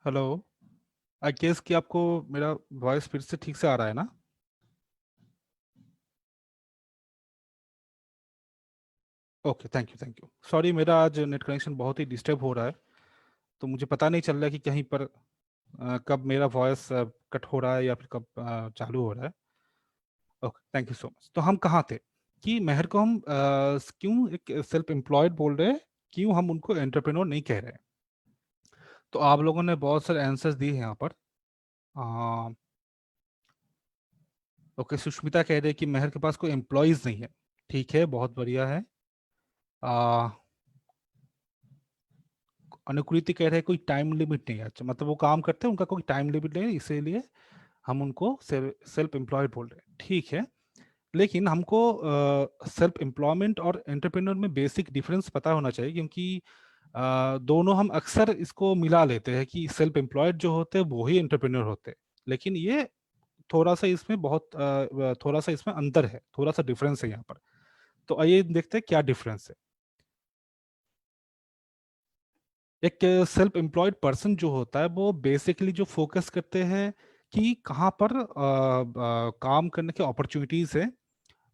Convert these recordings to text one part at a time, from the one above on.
Hello. I guess कि आपको मेरा वॉइस फिर से ठीक से आ रहा है ना? Okay, thank you thank you. Sorry, मेरा आज नेट कनेक्शन बहुत ही डिस्टर्ब हो रहा है, तो मुझे पता नहीं चल रहा है कि कहीं पर कब मेरा वॉइस कट हो रहा है या फिर कब चालू हो रहा है। Okay, thank you so much. तो हम कहाँ थे कि मेहर को हम क्यों एक सेल्फ एम्प्लॉयड बोल रहे हैं, क्यों हम उनको एंटरप्रेन्योर नहीं कह रहे हैं? तो आप लोगों ने बहुत सारे आंसर्स दिए हैं यहाँ पर। ओके, सुष्मिता कह रहे हैं कि मेहर के पास कोई एम्प्लॉयज नहीं है। ठीक है, बहुत बढ़िया है। आ, अनुकृति कह रहे हैं कोई टाइम लिमिट नहीं है। अच्छा, मतलब वो काम करते हैं, उनका कोई टाइम लिमिट नहीं है, इसीलिए हम उनको सेल्फ एम्प्लॉयड बोल रहे हैं। ठीक है, लेकिन हमको सेल्फ एम्प्लॉयमेंट और एंटरप्रेन्योर में बेसिक डिफरेंस पता होना चाहिए, क्योंकि दोनों हम अक्सर इसको मिला लेते हैं कि सेल्फ एम्प्लॉयड जो होते हैं वो ही एंटरप्रेन्योर होते हैं। लेकिन ये थोड़ा सा इसमें थोड़ा सा इसमें अंतर है, थोड़ा सा डिफरेंस है यहाँ पर। तो आइए देखते हैं क्या डिफरेंस है। एक सेल्फ एम्प्लॉयड पर्सन जो होता है वो बेसिकली जो फोकस करते हैं कि कहाँ पर काम करने की अपॉर्चुनिटीज है,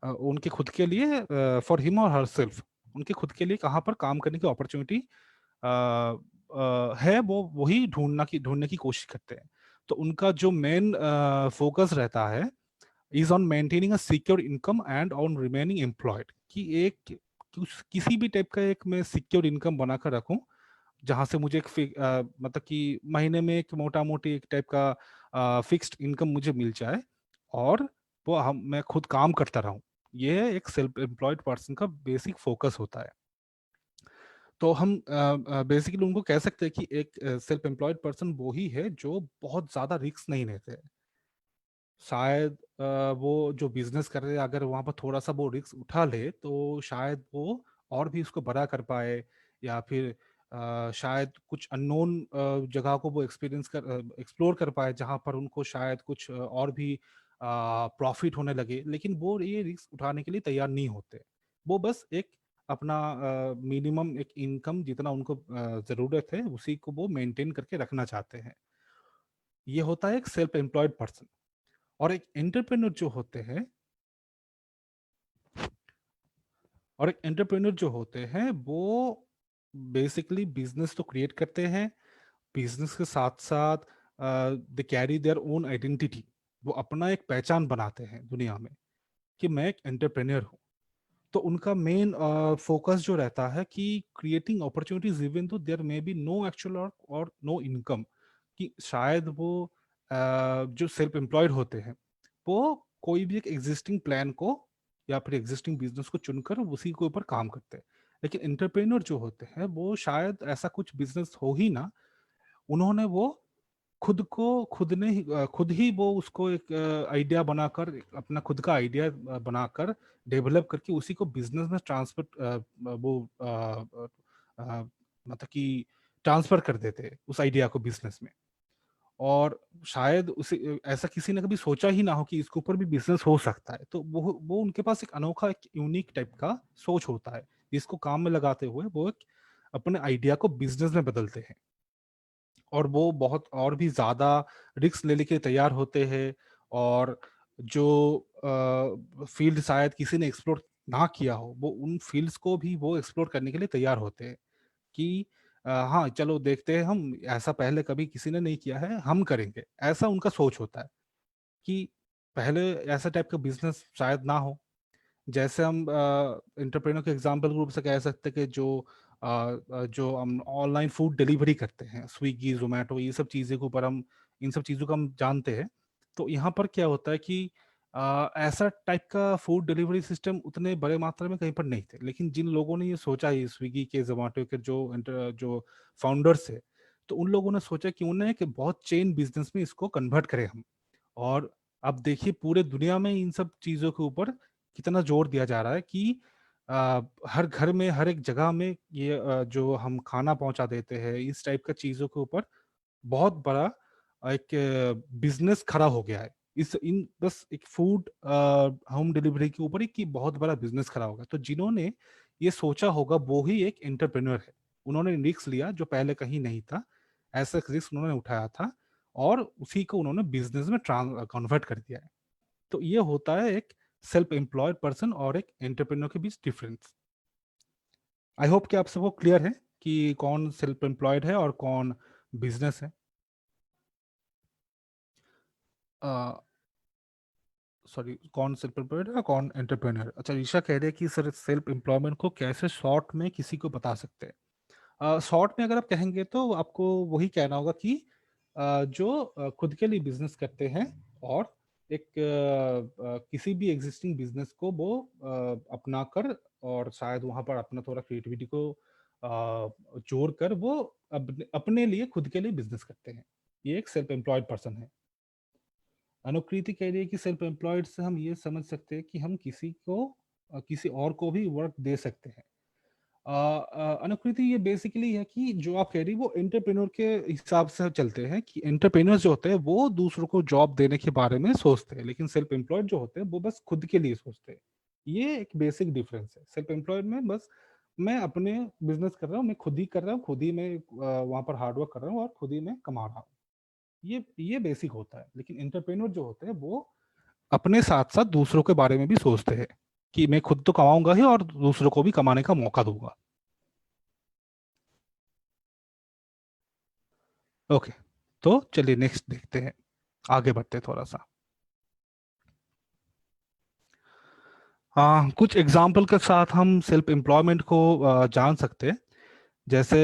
उनके खुद के लिए, फॉर हिम और हर सेल्फ, उनके खुद के लिए कहाँ पर काम करने की अपॉर्चुनिटी है, वो वही ढूंढने की कोशिश करते हैं। तो उनका जो मेन फोकस रहता है is on maintaining a secure income and on remaining employed, कि एक किसी भी टाइप का एक मैं सिक्योर इनकम बनाकर रखूं, जहां से मुझे मतलब कि महीने में एक मोटा मोटी एक टाइप का फिक्स्ड इनकम मुझे मिल जाए, और वो हम मैं खुद काम करता रहूं। ये एक सेल्फ एम्प्लॉयड पर्सन का बेसिक फोकस होता है। तो हम बेसिकली उनको कह सकते हैं कि एक सेल्फ एम्प्लॉयड पर्सन वो ही है जो बहुत ज्यादा रिस्क नहीं लेते हैं। शायद वो जो बिजनेस कर रहे हैं, अगर वहां पर थोड़ा सा वो रिस्क उठा ले तो शायद वो और भी उसको बड़ा कर पाए, या फिर शायद कुछ अननोन जगह को वो एक्सप्लोर कर पाए, जहां पर उनको शायद कुछ और भी प्रॉफिट होने लगे। लेकिन वो ये रिस्क उठाने के लिए तैयार नहीं होते। वो बस एक अपना मिनिमम एक इनकम जितना उनको जरूरत है उसी को वो मेंटेन करके रखना चाहते हैं। ये होता है एक सेल्फ एम्प्लॉयड पर्सन। और एक एंटरप्रेन्योर जो होते हैं और एक एंटरप्रेन्योर जो होते हैं वो बेसिकली बिजनेस तो क्रिएट करते हैं, बिजनेस के साथ साथ they carry their own identity. वो अपना एक पहचान बनाते हैं दुनिया में कि मैं एक एंटरप्रेन्योर हूँ। तो उनका मेन फोकस जो रहता है कि creating opportunities even though there may be no actual और नो इनकम, कि शायद वो जो सेल्फ एम्प्लॉयड होते हैं वो कोई भी एक एग्जिस्टिंग प्लान को या फिर एग्जिस्टिंग बिजनेस को चुनकर उसी के ऊपर काम करते हैं। लेकिन एंटरप्रेन्योर जो होते हैं वो शायद ऐसा कुछ बिजनेस हो ही ना, उन्होंने वो खुद ही वो उसको एक आइडिया बनाकर, अपना खुद का आइडिया बनाकर डेवलप करके उसी को बिजनेस में वो मतलब कि ट्रांसफर कर देते हैं उस आइडिया को बिजनेस में। और शायद उसे ऐसा किसी ने कभी सोचा ही ना हो कि इसके ऊपर भी बिजनेस हो सकता है। तो वो उनके पास एक अनोखा, एक यूनिक टाइप का सोच होता है, जिसको काम में लगाते हुए वो एक अपने आइडिया को बिजनेस में बदलते हैं। और वो बहुत और भी ज्यादा रिस्क लेने के लिए तैयार होते हैं। और जो फील्ड शायद किसी ने एक्सप्लोर ना किया हो, वो उन फील्ड्स को भी वो एक्सप्लोर करने के लिए तैयार होते हैं कि हाँ चलो देखते हैं, हम ऐसा पहले कभी किसी ने नहीं किया है, हम करेंगे। ऐसा उनका सोच होता है कि पहले ऐसा टाइप का बिजनेस शायद ना हो। जैसे हम इंटरप्रेन्योर के एग्जांपल के रूप से कह सकते हैं कि जो हम ऑनलाइन फूड डिलीवरी करते हैं, स्विगी जोमेटो, ये सब चीज़ें के ऊपर हम इन सब चीज़ों को हम जानते हैं। तो यहाँ पर क्या होता है कि ऐसा टाइप का फूड डिलीवरी सिस्टम उतने बड़े मात्रा में कहीं पर नहीं थे। लेकिन जिन लोगों ने ये सोचा, ये स्विगी के, जोमेटो के जो फाउंडर्स है, तो उन लोगों ने सोचा क्यों ना कि बहुत चेन बिजनेस में इसको कन्वर्ट करें हम। और अब देखिए पूरे दुनिया में इन सब चीज़ों के ऊपर कितना जोर दिया जा रहा है कि हर घर में, हर एक जगह में ये जो हम खाना पहुंचा देते हैं, इस टाइप का चीज़ों के ऊपर बहुत बड़ा एक बिजनेस खड़ा हो गया है। इस इन बस एक फूड होम डिलीवरी के ऊपर एक बहुत बड़ा बिजनेस खड़ा होगा। तो जिन्होंने ये सोचा होगा वो ही एक एंटरप्रेन्योर है। उन्होंने रिस्क लिया जो पहले कहीं नहीं था। ऐसा रिस्क उन्होंने उठाया था और उसी को उन्होंने बिजनेस में कन्वर्ट कर दिया है। तो ये होता है एक सेल्फ एम्प्लॉयड पर्सन और एक एंटरप्रेन्योर के बीच डिफरेंस। आई होप कि आप सबको क्लियर है कि कौन सेल्फ एम्प्लॉयड है और कौन बिजनेस है। सॉरी, कौन सेल्फ एम्प्लॉयड है कौन एंटरप्रेन्योर। अच्छा, ईशा कह रही है कि सर सेल्फ एम्प्लॉयमेंट को कैसे शॉर्ट में किसी को बता सकते हैं। शॉर्ट में अगर आप कहेंगे तो आपको वही कहना होगा कि जो खुद के लिए बिजनेस करते हैं और एक किसी भी एग्जिस्टिंग बिजनेस को वो अपना कर और शायद वहां पर अपना थोड़ा क्रिएटिविटी को जोड़ कर वो अपने लिए खुद के लिए बिजनेस करते हैं। ये एक सेल्फ एम्प्लॉयड पर्सन है। अनुकृति कह रही है कि सेल्फ एम्प्लॉयड से हम ये समझ सकते हैं कि हम किसी को किसी और को भी वर्क दे सकते हैं। अनुकृति, ये बेसिकली है कि जो आप कह रही वो एंटरप्रेन्योर के हिसाब से चलते हैं कि एंटरप्रेन्योर्स जो होते हैं वो दूसरों को जॉब देने के बारे में सोचते हैं, लेकिन सेल्फ एम्प्लॉयड जो होते हैं वो बस खुद के लिए सोचते हैं। ये एक बेसिक डिफरेंस है। सेल्फ एम्प्लॉयड में बस मैं अपने बिजनेस कर रहा हूँ, मैं खुद ही कर रहा हूँ, खुद ही मैं वहां पर हार्डवर्क कर रहा हूँ और खुद ही मैं कमा रहा हूँ। ये बेसिक होता है। लेकिन एंटरप्रेन्योर जो होते हैं वो अपने साथ साथ दूसरों के बारे में भी सोचते हैं कि मैं खुद तो कमाऊंगा ही और दूसरों को भी कमाने का मौका दूंगा। ओके, तो चलिए नेक्स्ट देखते हैं, आगे बढ़ते हैं थोड़ा सा। हाँ, कुछ एग्जाम्पल के साथ हम सेल्फ एम्प्लॉयमेंट को जान सकते हैं। जैसे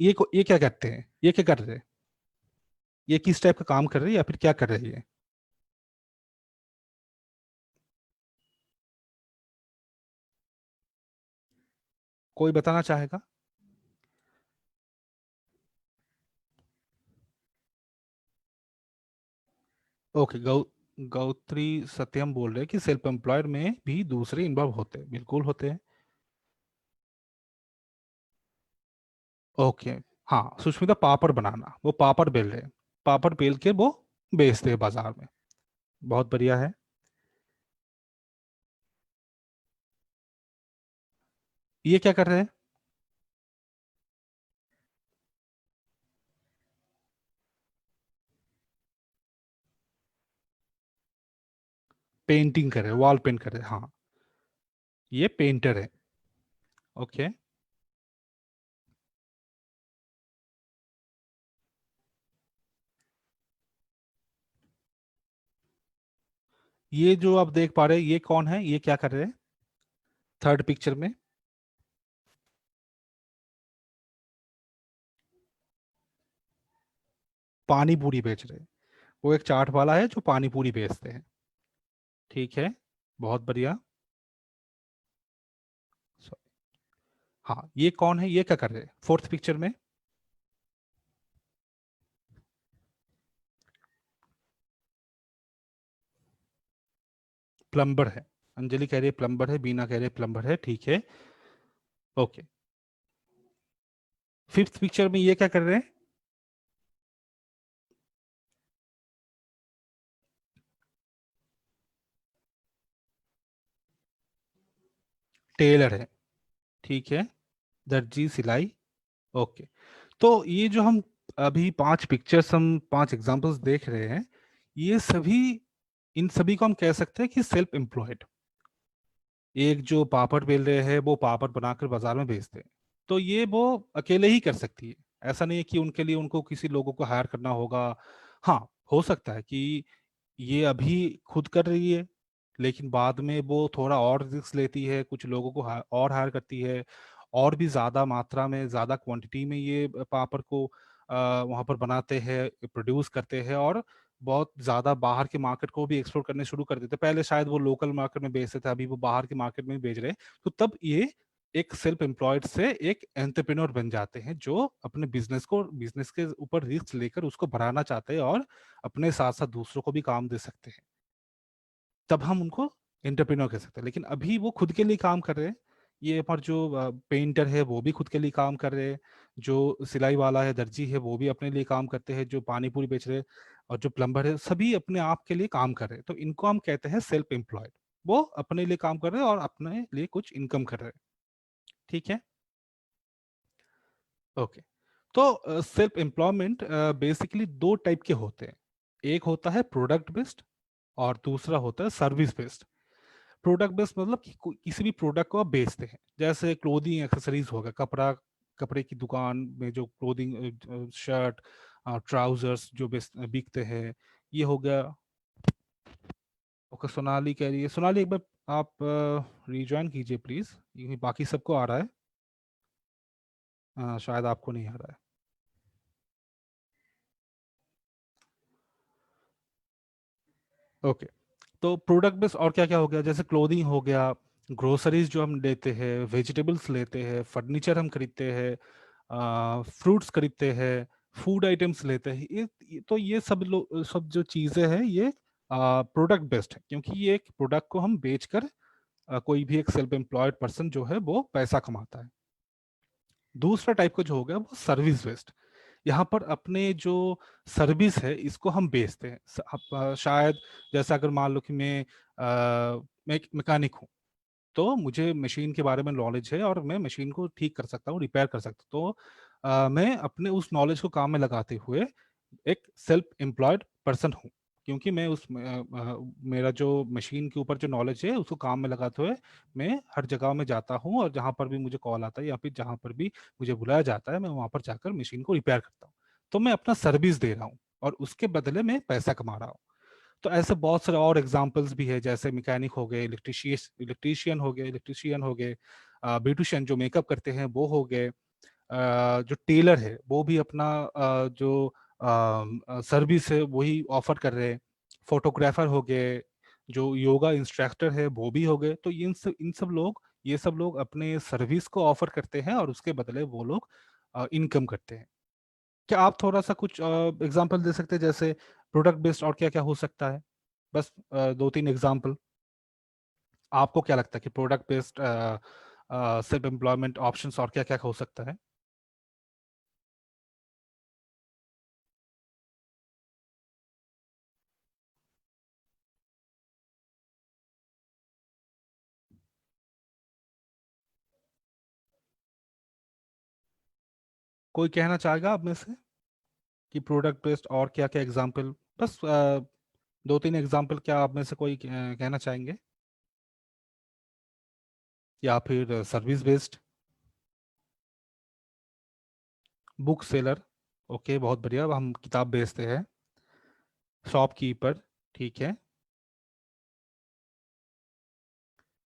ये क्या करते हैं, ये क्या कर रहे हैं, ये किस टाइप का काम कर रही है या फिर क्या कर रही है। कोई बताना चाहेगा? ओके, गौत्री सत्यम बोल रहे हैं कि सेल्फ एम्प्लॉयड में भी दूसरे इन्वॉल्व होते हैं। बिल्कुल होते हैं। ओके, हाँ, सुष्मिता पापड़ बनाना, वो पापड़ बेल रहे हैं, पापड़ बेल के वो बेचते हैं बाजार में। बहुत बढ़िया है। ये क्या कर रहे हैं? पेंटिंग कर रहे हैं, वॉल पेंट कर रहे हैं, हाँ। ये पेंटर है। ओके। ये जो आप देख पा रहे हैं ये कौन है, ये क्या कर रहे हैं थर्ड पिक्चर में? पानी पूरी बेच रहे हैं। वो एक चाट वाला है जो पानी पूरी बेचते हैं। ठीक है, बहुत बढ़िया। हाँ, ये कौन है, ये क्या कर रहे हैं फोर्थ पिक्चर में? प्लम्बर है। अंजलि कह रही है प्लम्बर है, बीना कह रही है प्लम्बर है, ठीक है। ओके, फिफ्थ पिक्चर में ये क्या कर रहे हैं? टेलर है। ठीक है, दर्जी, सिलाई। ओके, तो ये जो हम अभी पांच पिक्चर्स, हम पांच एग्जांपल्स देख रहे हैं, ये सभी, इन सभी को हम कह सकते हैं कि सेल्फ एम्प्लॉयड। एक जो पापड़ बेल रहे हैं वो पापड़ बनाकर बाजार में बेचते हैं, तो ये वो अकेले ही कर सकती है। ऐसा नहीं है कि उनके लिए उनको किसी लोगों को हायर करना होगा। हाँ, हो सकता है कि ये अभी खुद कर रही है, लेकिन बाद में वो थोड़ा और रिस्क लेती है, कुछ लोगों को और हायर करती है, और भी ज्यादा मात्रा में, ज्यादा क्वांटिटी में ये पापड़ को वहां पर बनाते हैं, प्रोड्यूस करते हैं, और बहुत ज्यादा बाहर के मार्केट को भी एक्सप्लोर करने शुरू कर देते हैं। पहले शायद वो लोकल मार्केट में बेचते थे, अभी वो बाहर के मार्केट में भी बेच रहे हैं। तो तब ये एक सेल्फ एम्प्लॉयड से एक एंटरप्रेन्योर बन जाते हैं, जो अपने बिजनेस के ऊपर रिस्क लेकर उसको बढ़ाना चाहते हैं और अपने साथ साथ दूसरों को भी काम दे सकते हैं। तब हम उनको एंटरप्रेन्योर कह सकते हैं। लेकिन अभी वो खुद के लिए काम कर रहे हैं। ये पर जो पेंटर है वो भी खुद के लिए काम कर रहे हैं, जो सिलाई वाला है, दर्जी है, वो भी अपने लिए काम करते हैं, जो पानी पूरी बेच रहे हैं और जो प्लम्बर है, सभी अपने आप के लिए काम कर रहे हैं। तो इनको हम कहते हैं सेल्फ एम्प्लॉयड। वो अपने लिए काम कर रहे हैं और अपने लिए कुछ इनकम कर रहे हैं। ठीक है। ओके, तो सेल्फ एम्प्लॉयमेंट बेसिकली दो टाइप के होते हैं। एक होता है प्रोडक्ट बेस्ड और दूसरा होता है सर्विस बेस्ड। प्रोडक्ट बेस्ड मतलब कि किसी भी प्रोडक्ट को आप बेचते हैं, जैसे क्लोथिंग एक्सेसरीज हो गया, कपड़ा, कपड़े की दुकान में जो क्लोथिंग, शर्ट, ट्राउजर्स जो बिकते हैं, ये हो गया। ओके, सोनाली कह रही है। सोनाली एक बार आप रिज्वाइन कीजिए प्लीज, क्योंकि बाकी सबको आ रहा है, शायद आपको नहीं आ रहा है। ओके, तो प्रोडक्ट बेस और क्या क्या हो गया, जैसे क्लोथिंग हो गया, ग्रोसरीज जो हम लेते हैं, वेजिटेबल्स लेते हैं, फर्नीचर हम खरीदते हैं, फ्रूट्स खरीदते हैं, फूड आइटम्स लेते हैं, तो ये सब जो चीज़ें हैं ये प्रोडक्ट बेस्ड है, क्योंकि ये एक प्रोडक्ट को हम बेचकर कोई भी एक सेल्फ एम्प्लॉयड पर्सन जो है वो पैसा कमाता है। दूसरा टाइप का जो हो गया वो सर्विस बेस्ड। यहाँ पर अपने जो सर्विस है इसको हम बेचते हैं। शायद जैसे अगर मान लो कि मैं एक मैकेनिक हूँ, तो मुझे मशीन के बारे में नॉलेज है और मैं मशीन को ठीक कर सकता हूँ, रिपेयर कर सकता हूँ। तो मैं अपने उस नॉलेज को काम में लगाते हुए एक सेल्फ एम्प्लॉयड पर्सन हूँ, क्योंकि मैं मेरा जो मशीन के ऊपर जो नॉलेज है उसको काम में लगाते हुए मैं हर जगह में जाता हूँ, और जहाँ पर भी मुझे कॉल आता है या फिर जहाँ पर भी मुझे बुलाया जाता है मैं वहाँ पर जाकर मशीन को रिपेयर करता हूँ। तो मैं अपना सर्विस दे रहा हूँ और उसके बदले में पैसा कमा रहा हूँ। तो ऐसे बहुत सारे और एग्जांपल्स भी है, जैसे मैकेनिक हो गए, इलेक्ट्रिशियन हो गए, ब्यूटिशियन जो मेकअप करते हैं वो हो गए, जो टेलर है वो भी अपना जो सर्विस है वही ऑफर कर रहे हैं, फोटोग्राफर हो गए, जो योगा इंस्ट्रक्टर है वो भी हो गए। तो ये सब लोग अपने सर्विस को ऑफर करते हैं और उसके बदले वो लोग इनकम करते हैं। क्या आप थोड़ा सा कुछ एग्जांपल दे सकते हैं, जैसे प्रोडक्ट बेस्ड और क्या क्या हो सकता है? बस दो तीन एग्जांपल। आपको क्या लगता है कि product based self employment options और क्या क्या हो सकता है? कोई कहना चाहेगा आप में से कि प्रोडक्ट बेस्ड और क्या क्या एग्जांपल? बस दो तीन एग्जांपल क्या आप में से कोई कहना चाहेंगे, या फिर service based? Book seller, okay बहुत बढ़िया, हम किताब बेचते हैं। शॉपकीपर, ठीक है।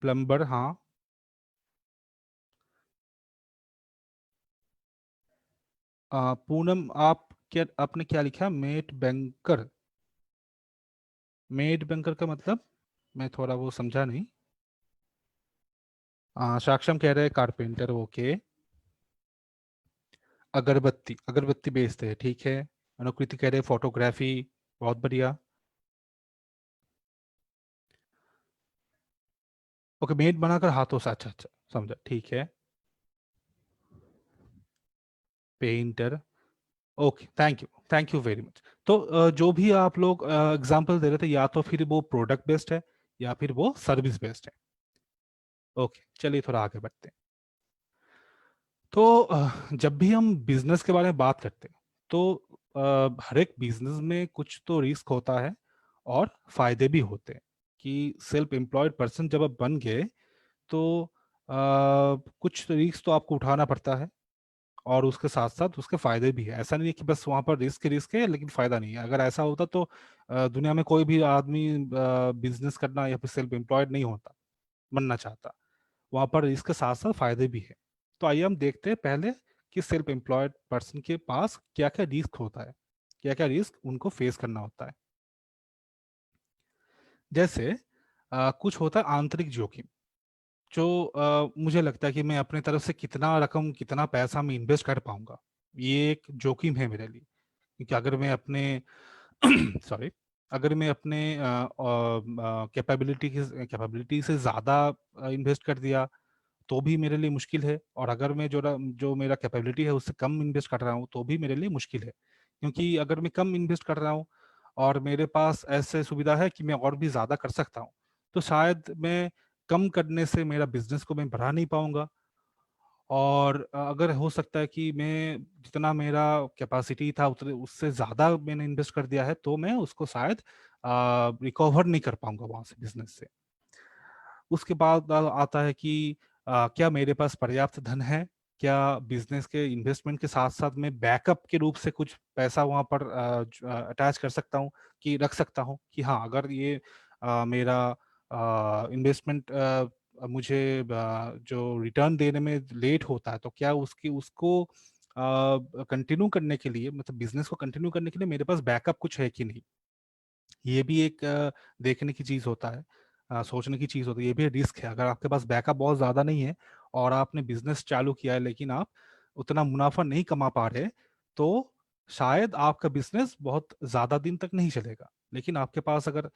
प्लम्बर, हाँ। पूनम, आप क्या, आपने क्या लिखा, मेट बैंकर? मेड बैंकर का मतलब मैं थोड़ा वो समझा नहीं। साक्षम कह रहे हैं कारपेंटर, ओके। अगरबत्ती, अगरबत्ती बेचते हैं, ठीक है। अनुकृति कह रहे हैं फोटोग्राफी, बहुत बढ़िया। ओके, मेड बनाकर हाथों से, अच्छा अच्छा, समझा, ठीक है। Painter, okay, thank you very much. तो जो भी आप लोग एग्जांपल दे रहे थे, या तो फिर वो प्रोडक्ट बेस्ड है या फिर वो सर्विस बेस्ड है। ओके, चलिए थोड़ा आगे बढ़ते हैं। तो जब भी हम बिजनेस के बारे में बात करते हैं, तो हर एक बिजनेस में कुछ तो रिस्क होता है और फायदे भी होते हैं। कि सेल्फ एम्प्लॉयड पर्सन जब आप बन गए, तो कुछ रिस्क तो आपको उठाना पड़ता है, और उसके साथ साथ उसके फायदे भी है। ऐसा नहीं है कि बस वहां पर रिस्क है लेकिन फायदा नहीं है। अगर ऐसा होता तो दुनिया में कोई भी आदमी बिजनेस करना या फिर सेल्फ एम्प्लॉयड नहीं होता, बनना चाहता। वहां पर इसके साथ साथ फायदे भी है। तो आइए हम देखते हैं पहले कि सेल्फ एम्प्लॉयड पर्सन के पास क्या क्या रिस्क होता है, क्या क्या रिस्क उनको फेस करना होता है। जैसे कुछ होता है आंतरिक जोखिम, जो मुझे लगता है कि मैं अपने तरफ से कितना रकम, कितना पैसा मैं इन्वेस्ट कर पाऊंगा, ये एक जोखिम है मेरे लिए। क्योंकि अगर मैं अपने सॉरी, अगर मैं अपने कैपेबिलिटी से ज़्यादा इन्वेस्ट कर दिया तो भी मेरे लिए मुश्किल है, और अगर मैं जो मेरा कैपेबिलिटी है उससे कम इन्वेस्ट कर रहा हूँ तो भी मेरे लिए मुश्किल है। क्योंकि अगर मैं कम इन्वेस्ट कर रहा हूँ और मेरे पास ऐसे सुविधा है कि मैं और भी ज़्यादा कर सकता हूँ, तो शायद मैं कम करने से मेरा बिजनेस को मैं बढ़ा नहीं पाऊंगा, और अगर हो सकता है कि मैं जितना मेरा कैपेसिटी था उतने उससे ज़्यादा मैंने इन्वेस्ट कर दिया है, तो मैं उसको शायद रिकवर नहीं कर पाऊँगा वहाँ से, बिज़नेस से। उसके बाद आता है कि क्या मेरे पास पर्याप्त धन है? क्या बिज़नेस के इन्वेस्टमेंट के साथ-साथ मैं बैकअप के रूप से कुछ पैसा वहाँ पर अटैच कर सकता हूँ, कि रख सकता हूँ कि हाँ, अगर ये मेरा इन्वेस्टमेंट मुझे जो रिटर्न देने में लेट होता है, तो क्या उसको कंटिन्यू करने के लिए, मतलब बिज़नेस को कंटिन्यू करने के लिए मेरे पास बैकअप कुछ है कि नहीं? ये भी एक देखने की चीज़ होता है, सोचने की चीज़ होती है, ये भी रिस्क है। अगर आपके पास बैकअप बहुत ज़्यादा नहीं है और आपने बिज़नेस चालू किया है, लेकिन आप उतना मुनाफ़ा नहीं कमा पा रहे, तो शायद आपका बिज़नेस बहुत ज़्यादा दिन तक नहीं चलेगा। लेकिन आपके पास अगर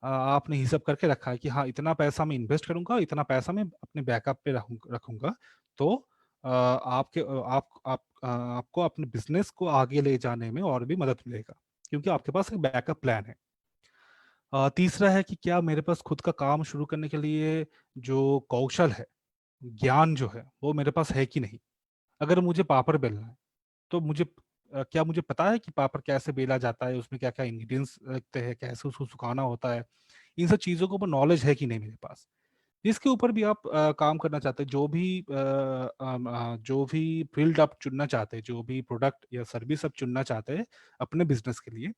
आपने हिसाब करके रखा है कि हाँ, इतना पैसा मैं इन्वेस्ट करूँगा, इतना पैसा मैं अपने बैकअप पे रखूँगा, तो आपको अपने बिज़नेस को आगे ले जाने में और भी मदद मिलेगा, क्योंकि आपके पास एक बैकअप प्लान है। तीसरा है कि क्या मेरे पास खुद का काम शुरू करने के लिए जो कौशल है, ज्ञान जो है, वो मेरे पास है कि नहीं? अगर मुझे पापड़ बेलना है, तो क्या मुझे पता है कि पापड़ कैसे बेला जाता है, उसमें क्या-क्या इंग्रीडिएंट्स लगते हैं, कैसे उसको सुखाना होता है? इन सब चीज़ों के ऊपर नॉलेज है कि नहीं मेरे पास? जिसके ऊपर भी आप काम करना चाहते हैं, जो भी फ़ील्ड आप चुनना चाहते हैं, जो भी प्रोडक्ट या सर्विस आप चुनना चाहते हैं अपने बिज़नेस के लिए,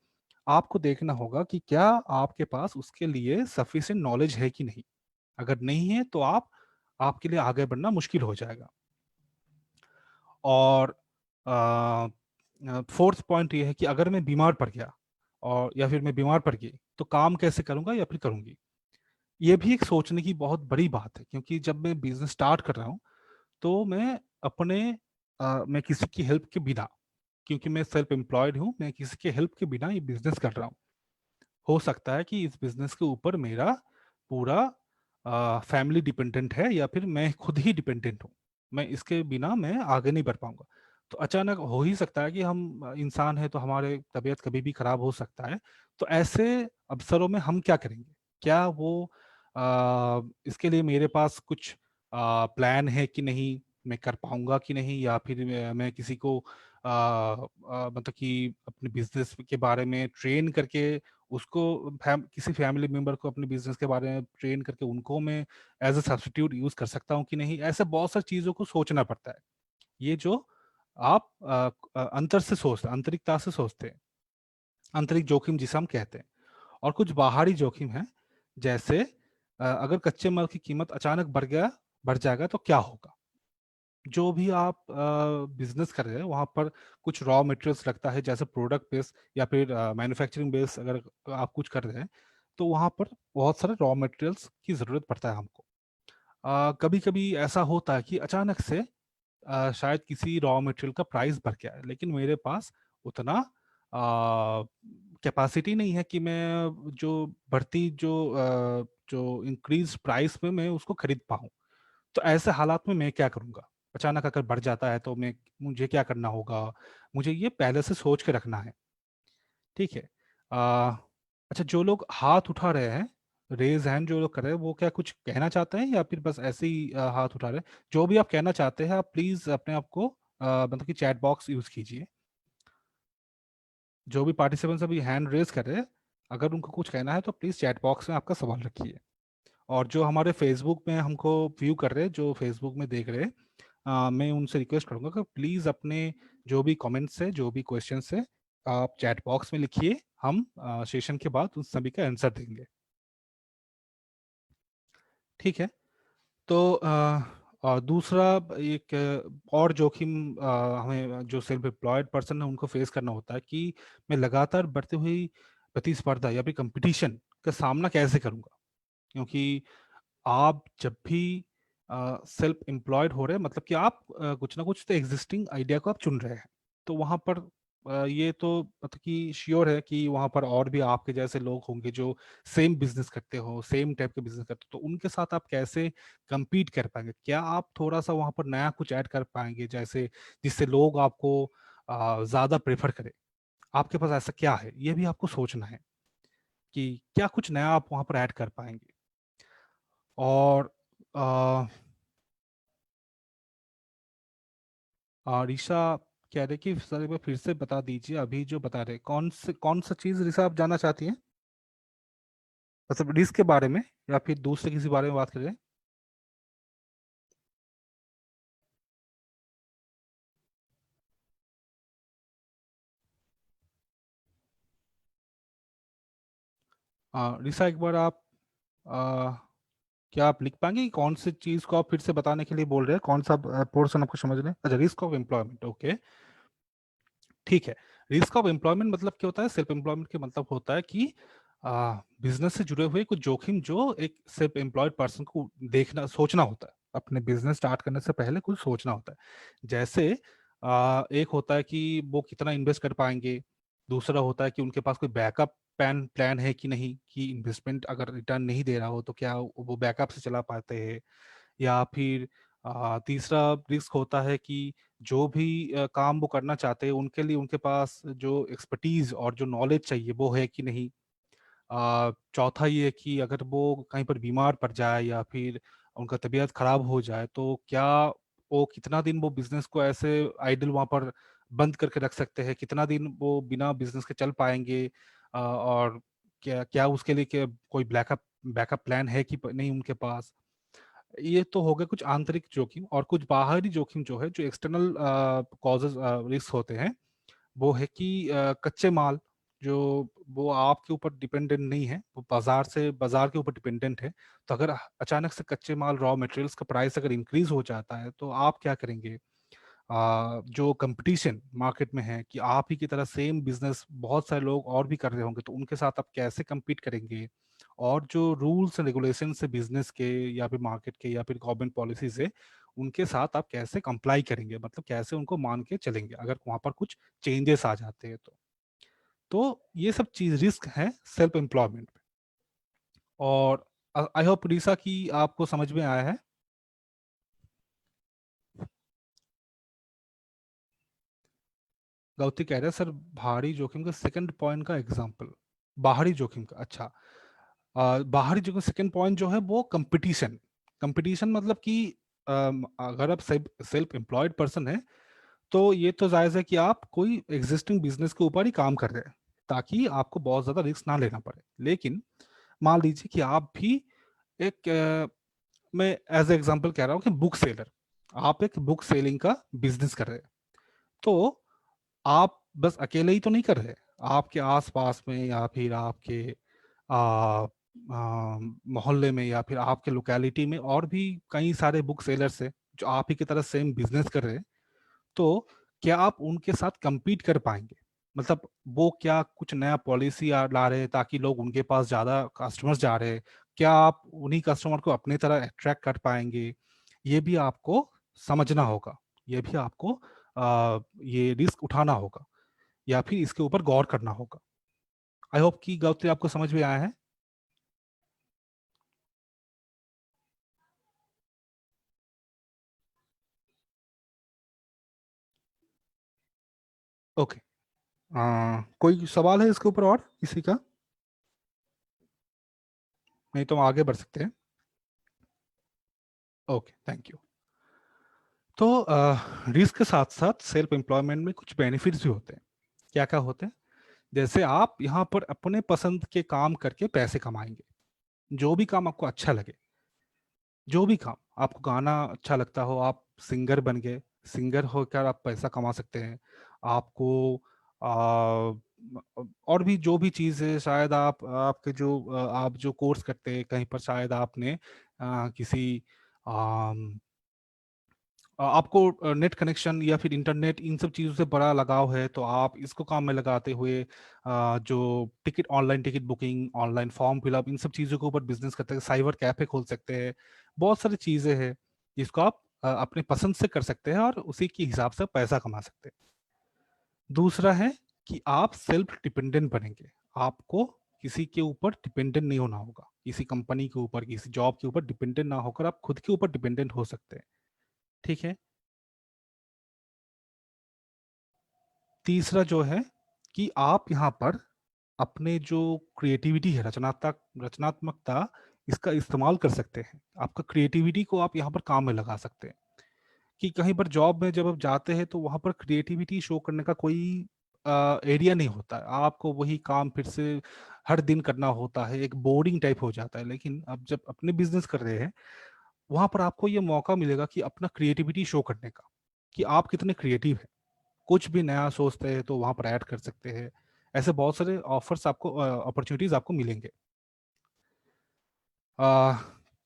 आपको देखना होगा कि क्या आपके पास उसके लिए सफिशिएंट नॉलेज है कि नहीं? अगर नहीं है, तो आपके लिए आगे बढ़ना मुश्किल हो जाएगा। और 4th पॉइंट ये है कि अगर मैं बीमार पड़ गया और या फिर मैं बीमार पड़ गई, तो काम कैसे करूँगा या फिर करूँगी? ये भी एक सोचने की बहुत बड़ी बात है, क्योंकि जब मैं बिज़नेस स्टार्ट कर रहा हूँ, तो मैं किसी की हेल्प के बिना, क्योंकि मैं सेल्फ एम्प्लॉयड हूँ, मैं किसी के हेल्प के बिना ये बिज़नेस कर रहा हूँ। हो सकता है कि इस बिज़नेस के ऊपर मेरा पूरा फैमिली डिपेंडेंट है या फिर मैं खुद ही डिपेंडेंट हूँ। इसके बिना मैं आगे नहीं बढ़ पाऊँगा। तो अचानक हो ही सकता है कि हम इंसान हैं, तो हमारे तबीयत कभी भी खराब हो सकता है। तो ऐसे अवसरों में हम क्या करेंगे? क्या इसके लिए मेरे पास कुछ प्लान है कि नहीं? मैं कर पाऊँगा कि नहीं? या फिर मैं किसी को मतलब कि अपने बिज़नेस के बारे में ट्रेन करके उसको किसी फैमिली मेंबर को अपने बिज़नेस के बारे में ट्रेन करके उनको मैं एज़ अ सब्स्टिट्यूट यूज़ कर सकता हूँ कि नहीं? ऐसे बहुत सारी चीज़ों को सोचना पड़ता है। ये जो आप आंतरिकता से सोचते हैं, आंतरिक जोखिम जिसे हम कहते हैं। और कुछ बाहरी जोखिम हैं, जैसे अगर कच्चे माल की कीमत अचानक बढ़ जाएगा तो क्या होगा? जो भी आप बिज़नेस कर रहे हैं, वहाँ पर कुछ रॉ मटेरियल्स लगता है, जैसे प्रोडक्ट बेस या फिर मैन्युफैक्चरिंग बेस अगर आप कुछ कर रहे हैं, तो वहाँ पर बहुत सारे रॉ मटेरियल्स की ज़रूरत पड़ता है हमको। कभी-कभी ऐसा होता है कि अचानक से शायद किसी रॉ मटेरियल का प्राइस बढ़ गया है, लेकिन मेरे पास उतना कैपेसिटी नहीं है कि मैं जो इंक्रीज़ प्राइस में मैं उसको खरीद पाऊँ। तो ऐसे हालात में मैं क्या करूँगा? अचानक अगर बढ़ जाता है, तो मैं मुझे क्या करना होगा? मुझे ये पहले से सोच के रखना है, ठीक है? अ, अच्छा, जो लोग हाथ उठा रहे हैं, रेज़ हैंड जो लोग कर रहे हैं, वो क्या कुछ कहना चाहते हैं या फिर बस ऐसे ही हाथ उठा रहे हैं? जो भी आप कहना चाहते हैं, आप प्लीज़ अपने आप को मतलब कि चैट बॉक्स यूज़ कीजिए। जो भी पार्टिसिपेंट्स अभी हैंड रेज़ कर रहे हैं, अगर उनको कुछ कहना है, तो प्लीज़ चैट बॉक्स में आपका सवाल रखिए। और जो हमारे फ़ेसबुक में हमको व्यू कर रहे हैं, जो फ़ेसबुक में देख रहे हैं, मैं उनसे रिक्वेस्ट करूँगा कि प्लीज़ अपने जो भी कमेंट्स हैं, जो भी क्वेश्चन्स हैं, आप चैट बॉक्स में लिखिए। हम सेशन के बाद उन सभी का आंसर देंगे। ठीक है? तो दूसरा एक और जोखिम हमें जो सेल्फ एम्प्लॉयड पर्सन है उनको फेस करना होता है कि मैं लगातार बढ़ती हुई प्रतिस्पर्धा या फिर कॉम्पिटिशन का सामना कैसे करूँगा? क्योंकि आप जब भी सेल्फ एम्प्लॉयड हो रहे हैं, मतलब कि आप कुछ ना कुछ तो एग्जिस्टिंग आइडिया को आप चुन रहे हैं। तो वहाँ पर ये तो मतलब कि श्योर है कि वहाँ पर और भी आपके जैसे लोग होंगे जो सेम बिज़नेस करते हो, सेम टाइप के बिज़नेस करते हो, तो उनके साथ आप कैसे कम्पीट कर पाएँगे? क्या आप थोड़ा-सा वहाँ पर नया कुछ ऐड कर पाएँगे, जैसे जिससे लोग आपको ज़्यादा प्रेफ़र करें? आपके पास ऐसा क्या है? ये भी आपको सोचना है कि क्या कुछ नया आप वहाँ पर ऐड कर पाएँगे? और अ ऋषा कह रहे कि सर एक बार फिर से बता दीजिए, अभी जो बता रहे कौन सा चीज ऋषा आप जानना चाहती हैं? मतलब रिस्क के बारे में या फिर दूसरे किसी बारे में बात कर रहे हैं? ऋषा एक बार आप आ, क्या आप लिख पाएंगे कि कौन सी चीज को आप फिर से बताने के लिए बोल रहे हैं, कौन सा पोर्शन आपको समझ रहे हैं? अच्छा, रिस्क ऑफ एम्प्लॉयमेंट, ओके। ठीक है। रिस्क ऑफ एम्प्लॉयमेंट मतलब क्या होता है? सेल्फ एम्प्लॉयमेंट के मतलब होता है कि बिजनेस से जुड़े हुए कुछ जोखिम जो एक सेल्फ एम्प्लॉयड पर्सन को देखना सोचना होता है, अपने बिजनेस स्टार्ट करने से पहले कुछ सोचना होता है। जैसे एक होता है कि वो कितना इन्वेस्ट कर पाएंगे। दूसरा होता है कि उनके पास कोई बैकअप प्लान है कि नहीं, कि इन्वेस्टमेंट अगर रिटर्न नहीं दे रहा हो तो क्या वो बैकअप से चला पाते हैं। या फिर तीसरा रिस्क होता है कि जो भी काम वो करना चाहते हैं उनके लिए उनके पास जो एक्सपर्टीज और जो नॉलेज चाहिए वो है कि नहीं। चौथा ये है कि अगर वो कहीं पर बीमार पड़ जाए या फिर उनका तबीयत खराब हो जाए तो क्या वो कितना दिन वो बिजनेस को ऐसे आइडल वहां पर बंद करके रख सकते हैं, कितना दिन वो बिना बिजनेस के चल पाएंगे। और क्या क्या उसके लिए क्या कोई बैकअप बैकअप प्लान है कि नहीं उनके पास। ये तो हो गए कुछ आंतरिक जोखिम, और कुछ बाहरी जोखिम जो है, जो एक्सटर्नल कॉजेज रिस्क होते हैं। वो है कि कच्चे माल जो वो आपके ऊपर डिपेंडेंट नहीं है, वो बाजार के ऊपर डिपेंडेंट है। तो अगर अचानक से कच्चे माल रॉ मटेरियल्स का प्राइस अगर इंक्रीज हो जाता है तो आप क्या करेंगे? जो कंपटीशन मार्केट में है कि आप ही की तरह सेम बिजनेस बहुत सारे लोग और भी कर रहे होंगे, तो उनके साथ आप कैसे compete करेंगे? और जो रूल्स एंड रेगुलेशन है बिजनेस के या फिर मार्केट के या फिर गवर्नमेंट पॉलिसी से, उनके साथ आप कैसे कंप्लाई करेंगे, मतलब कैसे उनको मान के चलेंगे अगर वहां पर कुछ चेंजेस आ जाते हैं तो ये सब चीज रिस्क है सेल्फ एम्प्लॉयमेंट में। और आई होप उड़ीसा की आपको समझ में आया है। गौती कह रहे हैं सर भारी जोखिम का सेकंड पॉइंट का एग्जांपल। बाहरी जोखिम का, अच्छा। बाहरी जोखिम सेकंड पॉइंट जो है वो कंपटीशन। कंपटीशन मतलब कि अगर आप सेल्फ एम्प्लॉयड पर्सन है तो ये तो जायज़ है कि आप कोई एग्जिस्टिंग बिजनेस के ऊपर ही काम कर रहे हैं ताकि आपको बहुत ज़्यादा रिस्क ना लेना पड़े। लेकिन मान लीजिए कि आप भी एक मैं एज एग्जांपल कह रहा हूँ कि बुक सेलर, आप एक बुक सेलिंग का बिजनेस कर रहे हैं। तो आप बस अकेले ही तो नहीं कर रहे, आपके आसपास में या फिर आपके आ, मोहल्ले में या फिर आपके लोकेलिटी में और भी कई सारे बुक सेलर्स हैं जो आप ही की तरह सेम बिजनेस कर रहे हैं। तो क्या आप उनके साथ compete कर पाएंगे? मतलब वो क्या कुछ नया पॉलिसी ला रहे हैं ताकि लोग उनके पास ज्यादा कस्टमर्स जा रहे हैं, क्या आप उन्हीं कस्टमर को अपने तरह अट्रैक्ट कर पाएंगे? ये भी आपको समझना होगा। ये भी आपको ये रिस्क उठाना होगा या फिर इसके ऊपर गौर करना होगा। आई होप कि गौत्री आपको समझ में आया है। ओके। कोई सवाल है इसके ऊपर और किसी का? नहीं तो हम आगे बढ़ सकते हैं। Okay, thank you. तो रिस्क के साथ साथ सेल्फ एम्प्लॉयमेंट में कुछ बेनिफिट्स भी होते हैं। क्या क्या होते हैं? जैसे आप यहाँ पर अपने पसंद के काम करके पैसे कमाएंगे। जो भी काम आपको अच्छा लगे, जो भी काम आपको, गाना अच्छा लगता हो आप सिंगर बन गए, सिंगर होकर आप पैसा कमा सकते हैं। आपको आ, और भी जो भी चीज़ है, शायद आपके जो आप जो कोर्स करते हैं कहीं पर, शायद आपने किसी आपको नेट कनेक्शन या फिर इंटरनेट इन सब चीज़ों से बड़ा लगाव है, तो आप इसको काम में लगाते हुए जो ticket, online ticket booking, online form fill up, इन सब चीज़ों के ऊपर बिजनेस करते हैं, साइबर कैफे खोल सकते हैं। बहुत सारी चीज़ें हैं जिसको आप अपने पसंद से कर सकते हैं और उसी के हिसाब से पैसा कमा सकते हैं। दूसरा है कि आप सेल्फ डिपेंडेंट बनेंगे। आपको किसी के ऊपर डिपेंडेंट नहीं होना होगा, किसी कंपनी के ऊपर, किसी जॉब के ऊपर डिपेंडेंट ना होकर आप खुद के ऊपर डिपेंडेंट हो सकते हैं। ठीक है। तीसरा जो है कि आप यहाँ पर अपने जो क्रिएटिविटी है, रचनात्मकता, इसका इस्तेमाल कर सकते हैं। आपका क्रिएटिविटी को आप यहाँ पर काम में लगा सकते हैं। कि कहीं पर जॉब में जब आप जाते हैं तो वहां पर क्रिएटिविटी शो करने का कोई एरिया नहीं होता है। आपको वही काम फिर से हर दिन करना होता है, एक बोरिंग टाइप हो जाता है। लेकिन अब जब अपने बिजनेस कर रहे हैं, वहां पर आपको ये मौका मिलेगा कि अपना क्रिएटिविटी शो करने का, कि आप कितने क्रिएटिव हैं। कुछ भी नया सोचते हैं तो वहां पर ऐड कर सकते हैं। ऐसे बहुत सारे ऑफर्स आपको, अपॉर्चुनिटीज आपको मिलेंगे। आ,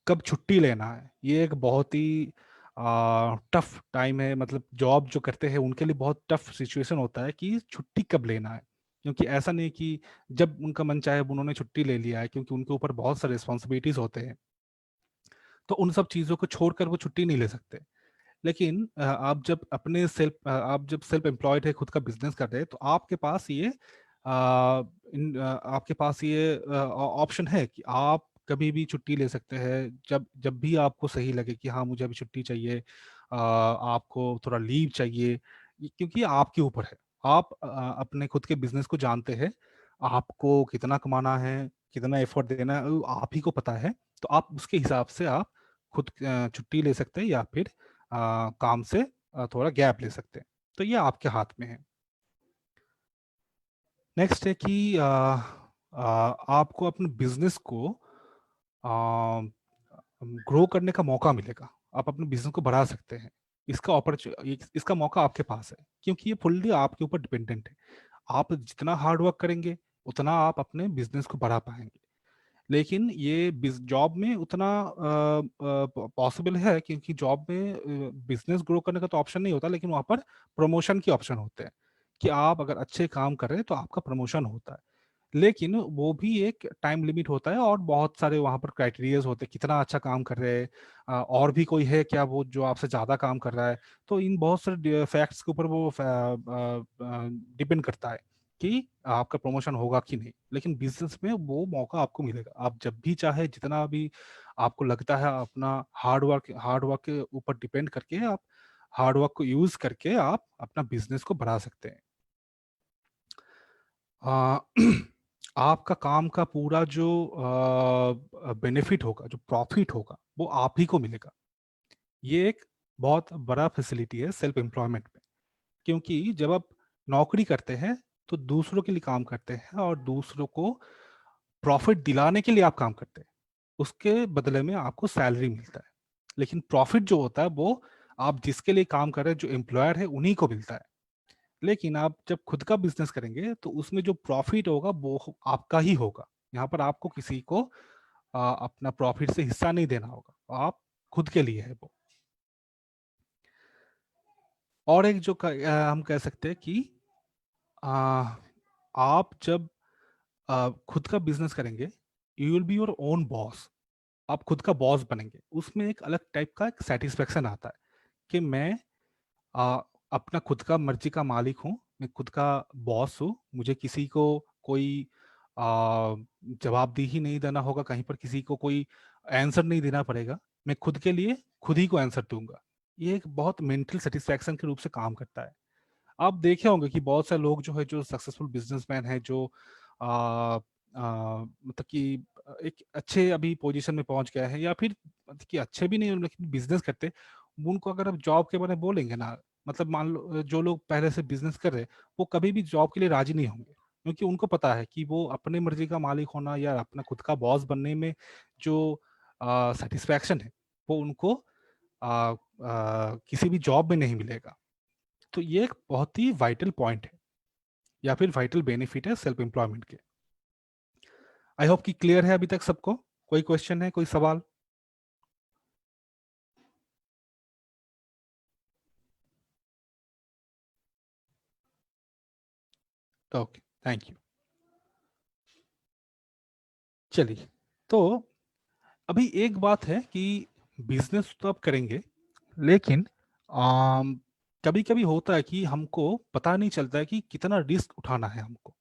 कब छुट्टी लेना है, ये एक बहुत ही टफ टाइम है। मतलब जॉब जो करते हैं उनके लिए बहुत टफ सिचुएशन होता है कि छुट्टी कब लेना है। क्योंकि ऐसा नहीं कि जब उनका मन चाहे उन्होंने छुट्टी ले लिया है, क्योंकि उनके ऊपर बहुत सारे रिस्पॉन्सिबिलिटीज होते हैं। तो उन सब चीज़ों को छोड़कर वो छुट्टी नहीं ले सकते। लेकिन आप जब सेल्फ एम्प्लॉयड है, खुद का बिजनेस कर रहे हैं, तो आपके पास ये ऑप्शन है कि आप कभी भी छुट्टी ले सकते हैं, जब जब भी आपको सही लगे कि हाँ मुझे अभी छुट्टी चाहिए, आपको थोड़ा लीव चाहिए। क्योंकि आपके ऊपर है। आप अपने खुद के बिजनेस को जानते हैं, आपको कितना कमाना है, कितना एफर्ट देना है, वो आप ही को पता है। तो आप उसके हिसाब से आप खुद छुट्टी ले सकते हैं, या फिर काम से थोड़ा गैप ले सकते हैं। तो ये आपके हाथ में है। नेक्स्ट है कि आपको अपने बिजनेस को ग्रो करने का मौका मिलेगा। आप अपने बिजनेस को बढ़ा सकते हैं। इसका मौका आपके पास है, क्योंकि ये फुल्ली आपके ऊपर डिपेंडेंट है। आप जितना हार्ड वर्क करेंगे, उतना आप अपने बिजनेस को बढ़ा पाएंगे। लेकिन ये जॉब में उतना पॉसिबल है, क्योंकि जॉब में बिजनेस ग्रो करने का तो ऑप्शन नहीं होता, लेकिन वहां पर प्रमोशन के ऑप्शन होते हैं, कि आप अगर अच्छे काम कर रहे हैं तो आपका प्रमोशन होता है। लेकिन वो भी एक टाइम लिमिट होता है, और बहुत सारे वहां पर क्राइटेरियाज होते हैं, कितना अच्छा काम कर रहे हैं, और भी कोई है क्या वो जो आपसे ज्यादा काम कर रहा है। तो इन बहुत सारे फैक्ट्स के ऊपर वो डिपेंड करता है कि आपका प्रमोशन होगा कि नहीं। लेकिन बिजनेस में वो मौका आपको मिलेगा, आप जब भी चाहे, जितना भी आपको लगता है, अपना हार्ड वर्क के ऊपर डिपेंड करके आप हार्ड वर्क को यूज करके आप अपना बिजनेस को बढ़ा सकते हैं। आ, आपका काम का पूरा जो बेनिफिट होगा, जो प्रॉफिट होगा, वो आप ही को मिलेगा। ये एक बहुत बड़ा फैसिलिटी है सेल्फ एम्प्लॉयमेंट में। क्योंकि जब आप नौकरी करते हैं तो दूसरों के लिए काम करते हैं, और दूसरों को प्रॉफिट दिलाने के लिए आप काम करते हैं। उसके बदले में आपको सैलरी मिलता है। लेकिन प्रॉफिट जो होता है वो आप जिसके लिए काम कर रहे हैं, जो एम्प्लॉयर है, उन्हीं को मिलता है। लेकिन आप जब खुद का बिजनेस करेंगे तो उसमें जो प्रॉफिट होगा वो आपका ही होगा। यहाँ पर आपको किसी को अपना प्रॉफिट से हिस्सा नहीं देना होगा, आप खुद के लिए है वो। और एक जो हम कह सकते हैं कि आ, आप जब खुद का बिजनेस करेंगे, you will be your own boss. आप खुद का बॉस बनेंगे, उसमें एक अलग टाइप का एक सेटिस्फेक्शन आता है कि मैं आ, अपना खुद का मर्जी का मालिक हूँ, मैं खुद का बॉस हूँ। मुझे किसी को कोई जवाबदेही नहीं देना होगा, कहीं पर किसी को कोई आंसर नहीं देना पड़ेगा। मैं खुद के लिए खुद ही को आंसर दूंगा। ये एक बहुत मेंटल सेटिस्फैक्शन के रूप से काम करता है। आप देखे होंगे कि बहुत सारे लोग जो है, जो सक्सेसफुल बिजनेसमैन है, जो मतलब कि एक अच्छे अभी पोजीशन में पहुंच गए हैं, या फिर मतलब कि अच्छे भी नहीं लेकिन बिजनेस करते, उनको अगर आप जॉब के बारे में बोलेंगे ना, मतलब मान लो जो लोग पहले से बिजनेस कर रहे हैं, वो कभी भी जॉब के लिए राजी नहीं होंगे। क्योंकि उनको पता है कि वो अपने मर्जी का मालिक होना या अपना खुद का बॉस बनने में जो सेटिस्फैक्शन है, वो उनको किसी भी जॉब में नहीं मिलेगा। तो ये एक बहुत ही वाइटल पॉइंट है, या फिर वाइटल बेनिफिट है सेल्फ एम्प्लॉयमेंट के। आई होप कि क्लियर है अभी तक सबको। कोई क्वेश्चन है, कोई सवाल? Okay, thank you. चलिए, तो अभी एक बात है कि बिजनेस तो आप करेंगे, लेकिन कभी कभी होता है कि हमको पता नहीं चलता है कि कितना रिस्क उठाना है हमको।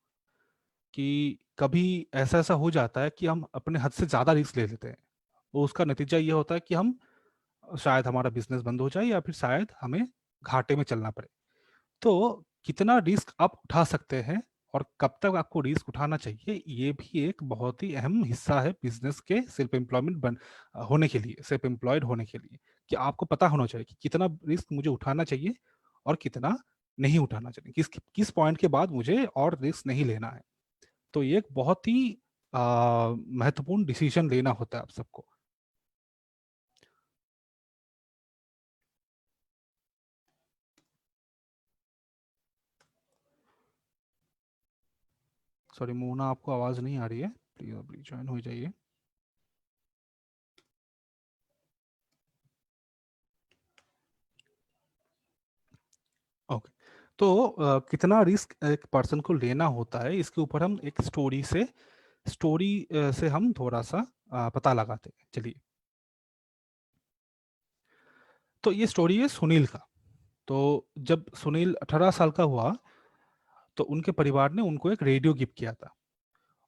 कि कभी ऐसा ऐसा हो जाता है कि हम अपने हद से ज़्यादा रिस्क ले लेते हैं, तो उसका नतीजा ये होता है कि हम शायद हमारा बिजनेस बंद हो जाए, या फिर शायद हमें घाटे में चलना पड़े। तो कितना रिस्क आप उठा सकते हैं और कब तक आपको रिस्क उठाना चाहिए, ये भी एक बहुत ही अहम हिस्सा है बिजनेस के सेल्फ एम्प्लॉयमेंट होने के लिए, सेल्फ एम्प्लॉयड होने के लिए, कि आपको पता होना चाहिए कि कितना रिस्क मुझे उठाना चाहिए और कितना नहीं उठाना चाहिए, किस किस पॉइंट के बाद मुझे और रिस्क नहीं लेना है। तो ये एक बहुत ही महत्वपूर्ण डिसीजन लेना होता है आप सबको। सॉरी मोना, आपको आवाज नहीं आ रही है, प्लीज आप ज्वाइन हो जाइए। ओके। तो कितना रिस्क एक पर्सन को लेना होता है, इसके ऊपर हम एक स्टोरी से हम थोड़ा सा पता लगाते हैं, चलिए। तो ये स्टोरी है सुनील का। तो जब सुनील 18 साल का हुआ, तो उनके परिवार ने उनको एक रेडियो गिफ्ट किया था।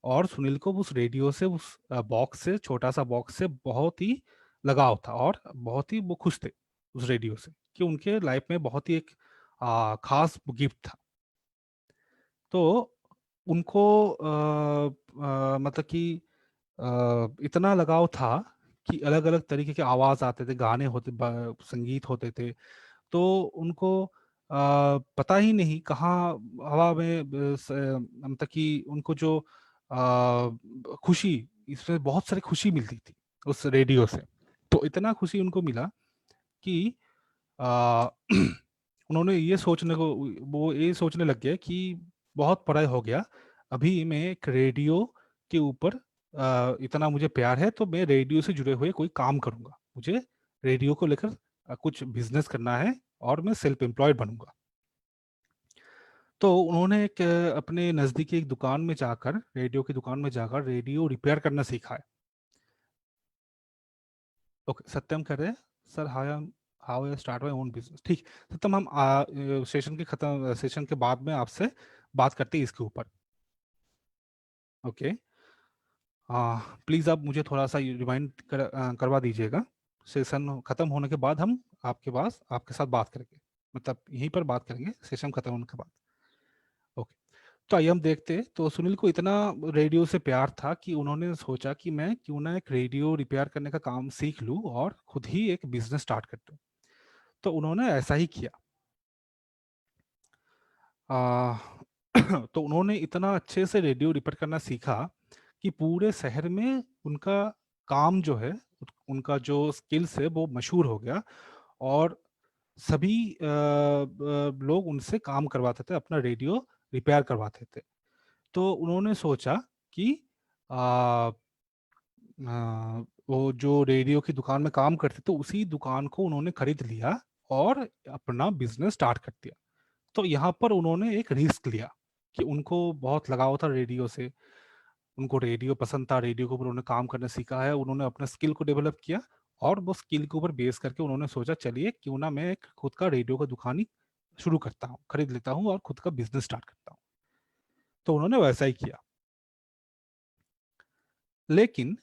और सुनील को उस रेडियो से, उस बॉक्स से, छोटा सा बॉक्स से बहुत ही लगाव था, और बहुत ही वो खुश थे उस रेडियो से, कि उनके लाइफ में बहुत ही एक खास गिफ्ट था। तो उनको मतलब कि इतना लगाव था कि अलग अलग तरीके के आवाज आते थे, गाने होते, संगीत होते थे। तो उनको पता ही नहीं कहाँ हवा में मतलब कि उनको जो खुशी, इसमें बहुत सारी खुशी मिलती थी उस रेडियो से। तो इतना खुशी उनको मिला कि आ, उन्होंने ये सोचने को, वो ये सोचने लग गए कि बहुत पढ़ाई हो गया, अभी मैं एक रेडियो के ऊपर इतना मुझे प्यार है, तो मैं रेडियो से जुड़े हुए कोई काम करूंगा, मुझे रेडियो को लेकर कुछ बिजनेस करना है, और मैं सेल्फ एम्प्लॉयड बनूंगा। तो उन्होंने एक अपने नजदीकी एक दुकान में जाकर, रेडियो की दुकान में जाकर रेडियो रिपेयर करना सीखा है। ओके, सत्यम कह रहे हैं, sir how how I start my own business. ठीक। सत्यम, हम सेशन के बाद में आपसे बात करते हैं इसके ऊपर। ओके। प्लीज आप मुझे थोड़ा सा रिमाइंड करवा दीजिएगा। सेशन खत्म होने के बाद हम आपके साथ बात करेंगे, मतलब यहीं पर बात करेंगे सेशन खत्म होने के बाद। ओके। तो आइए हम देखते हैं। तो सुनील को इतना रेडियो से प्यार था कि उन्होंने सोचा कि मैं क्यों ना एक रेडियो रिपेयर करने का काम सीख लूं और खुद ही एक बिजनेस स्टार्ट कर दूं। तो उन्होंने ऐसा ही किया। आ, तो उन्होंने इतना अच्छे से रेडियो रिपेयर करना सीखा कि पूरे शहर में उनका काम जो है, उनका जो स्किल्स है वो मशहूर हो गया। और सभी लोग उनसे काम करवाते थे, अपना रेडियो रिपेयर करवाते थे। तो उन्होंने सोचा कि आ, वो जो रेडियो की दुकान में काम करते थे, उसी दुकान को उन्होंने खरीद लिया और अपना बिजनेस स्टार्ट कर दिया। तो यहाँ पर उन्होंने एक रिस्क लिया कि उनको बहुत लगाव था रेडियो से, उनको रेडियो पसंद था, रेडियो के ऊपर उन्होंने काम करना सीखा है, उन्होंने अपने स्किल को डेवलप किया। और वो स्किल के ऊपर बेस करके उन्होंने सोचा, चलिए क्यों ना मैं एक खुद का रेडियो का दुकान ही शुरू करता हूँ, खरीद लेता हूँ और खुद का बिजनेस स्टार्ट करता हूँ। तो उन्होंने वैसा ही किया। लेकिन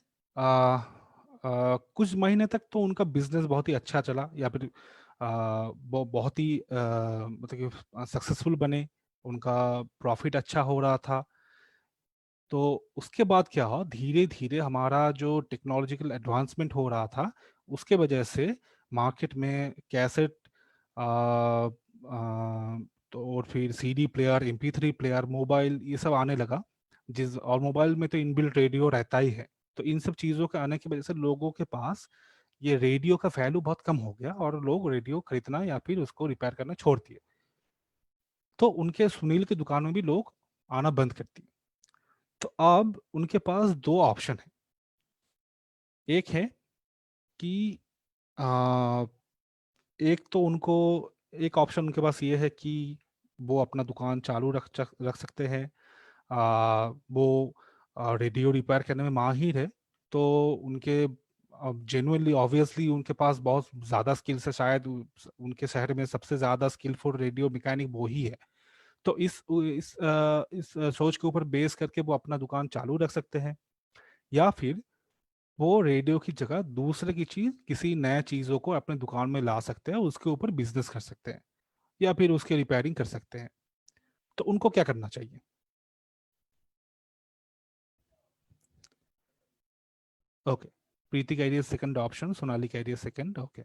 कुछ महीने तक तो उनका बिजनेस बहुत ही अच्छा चला, या फिर वो बहुत ही मतलब कि सक्सेसफुल बने, उनका प्रॉफिट अच्छा हो रहा था। तो उसके बाद क्या हुआ, धीरे धीरे हमारा जो टेक्नोलॉजिकल एडवांसमेंट हो रहा था, उसके वजह से मार्केट में कैसेट, तो और फिर CD player, MP3 player, mobile, ये सब आने लगा। और मोबाइल में तो इनबिल्ट रेडियो रहता ही है। तो इन सब चीज़ों के आने की वजह से लोगों के पास ये रेडियो का वैल्यू बहुत कम हो गया, और लोग रेडियो खरीदना या फिर उसको रिपेयर करना छोड़ दिए। तो उनके सुनील की दुकान में भी लोग आना बंद कर दिए। तो अब उनके पास दो ऑप्शन है। एक है कि आ, एक तो उनको एक ऑप्शन उनके पास ये है कि वो अपना दुकान चालू रख सकते हैं। वो रेडियो रिपेयर करने में माहिर है। तो उनके जेन्युइनली, ऑब्वियसली उनके पास बहुत ज़्यादा स्किल्स है, शायद उनके शहर में सबसे ज़्यादा स्किलफुल रेडियो मैकेनिक वो ही है। तो इस सोच के ऊपर बेस करके वो अपना दुकान चालू रख सकते हैं, या फिर वो रेडियो की जगह दूसरे की चीज, किसी नए चीजों को अपने दुकान में ला सकते हैं, उसके ऊपर बिजनेस कर सकते हैं, या फिर उसके रिपेयरिंग कर सकते हैं। तो उनको क्या करना चाहिए? ओके, प्रीति कह रही है सेकंड ऑप्शन, सोनाली कह रही है सेकंड। ओके,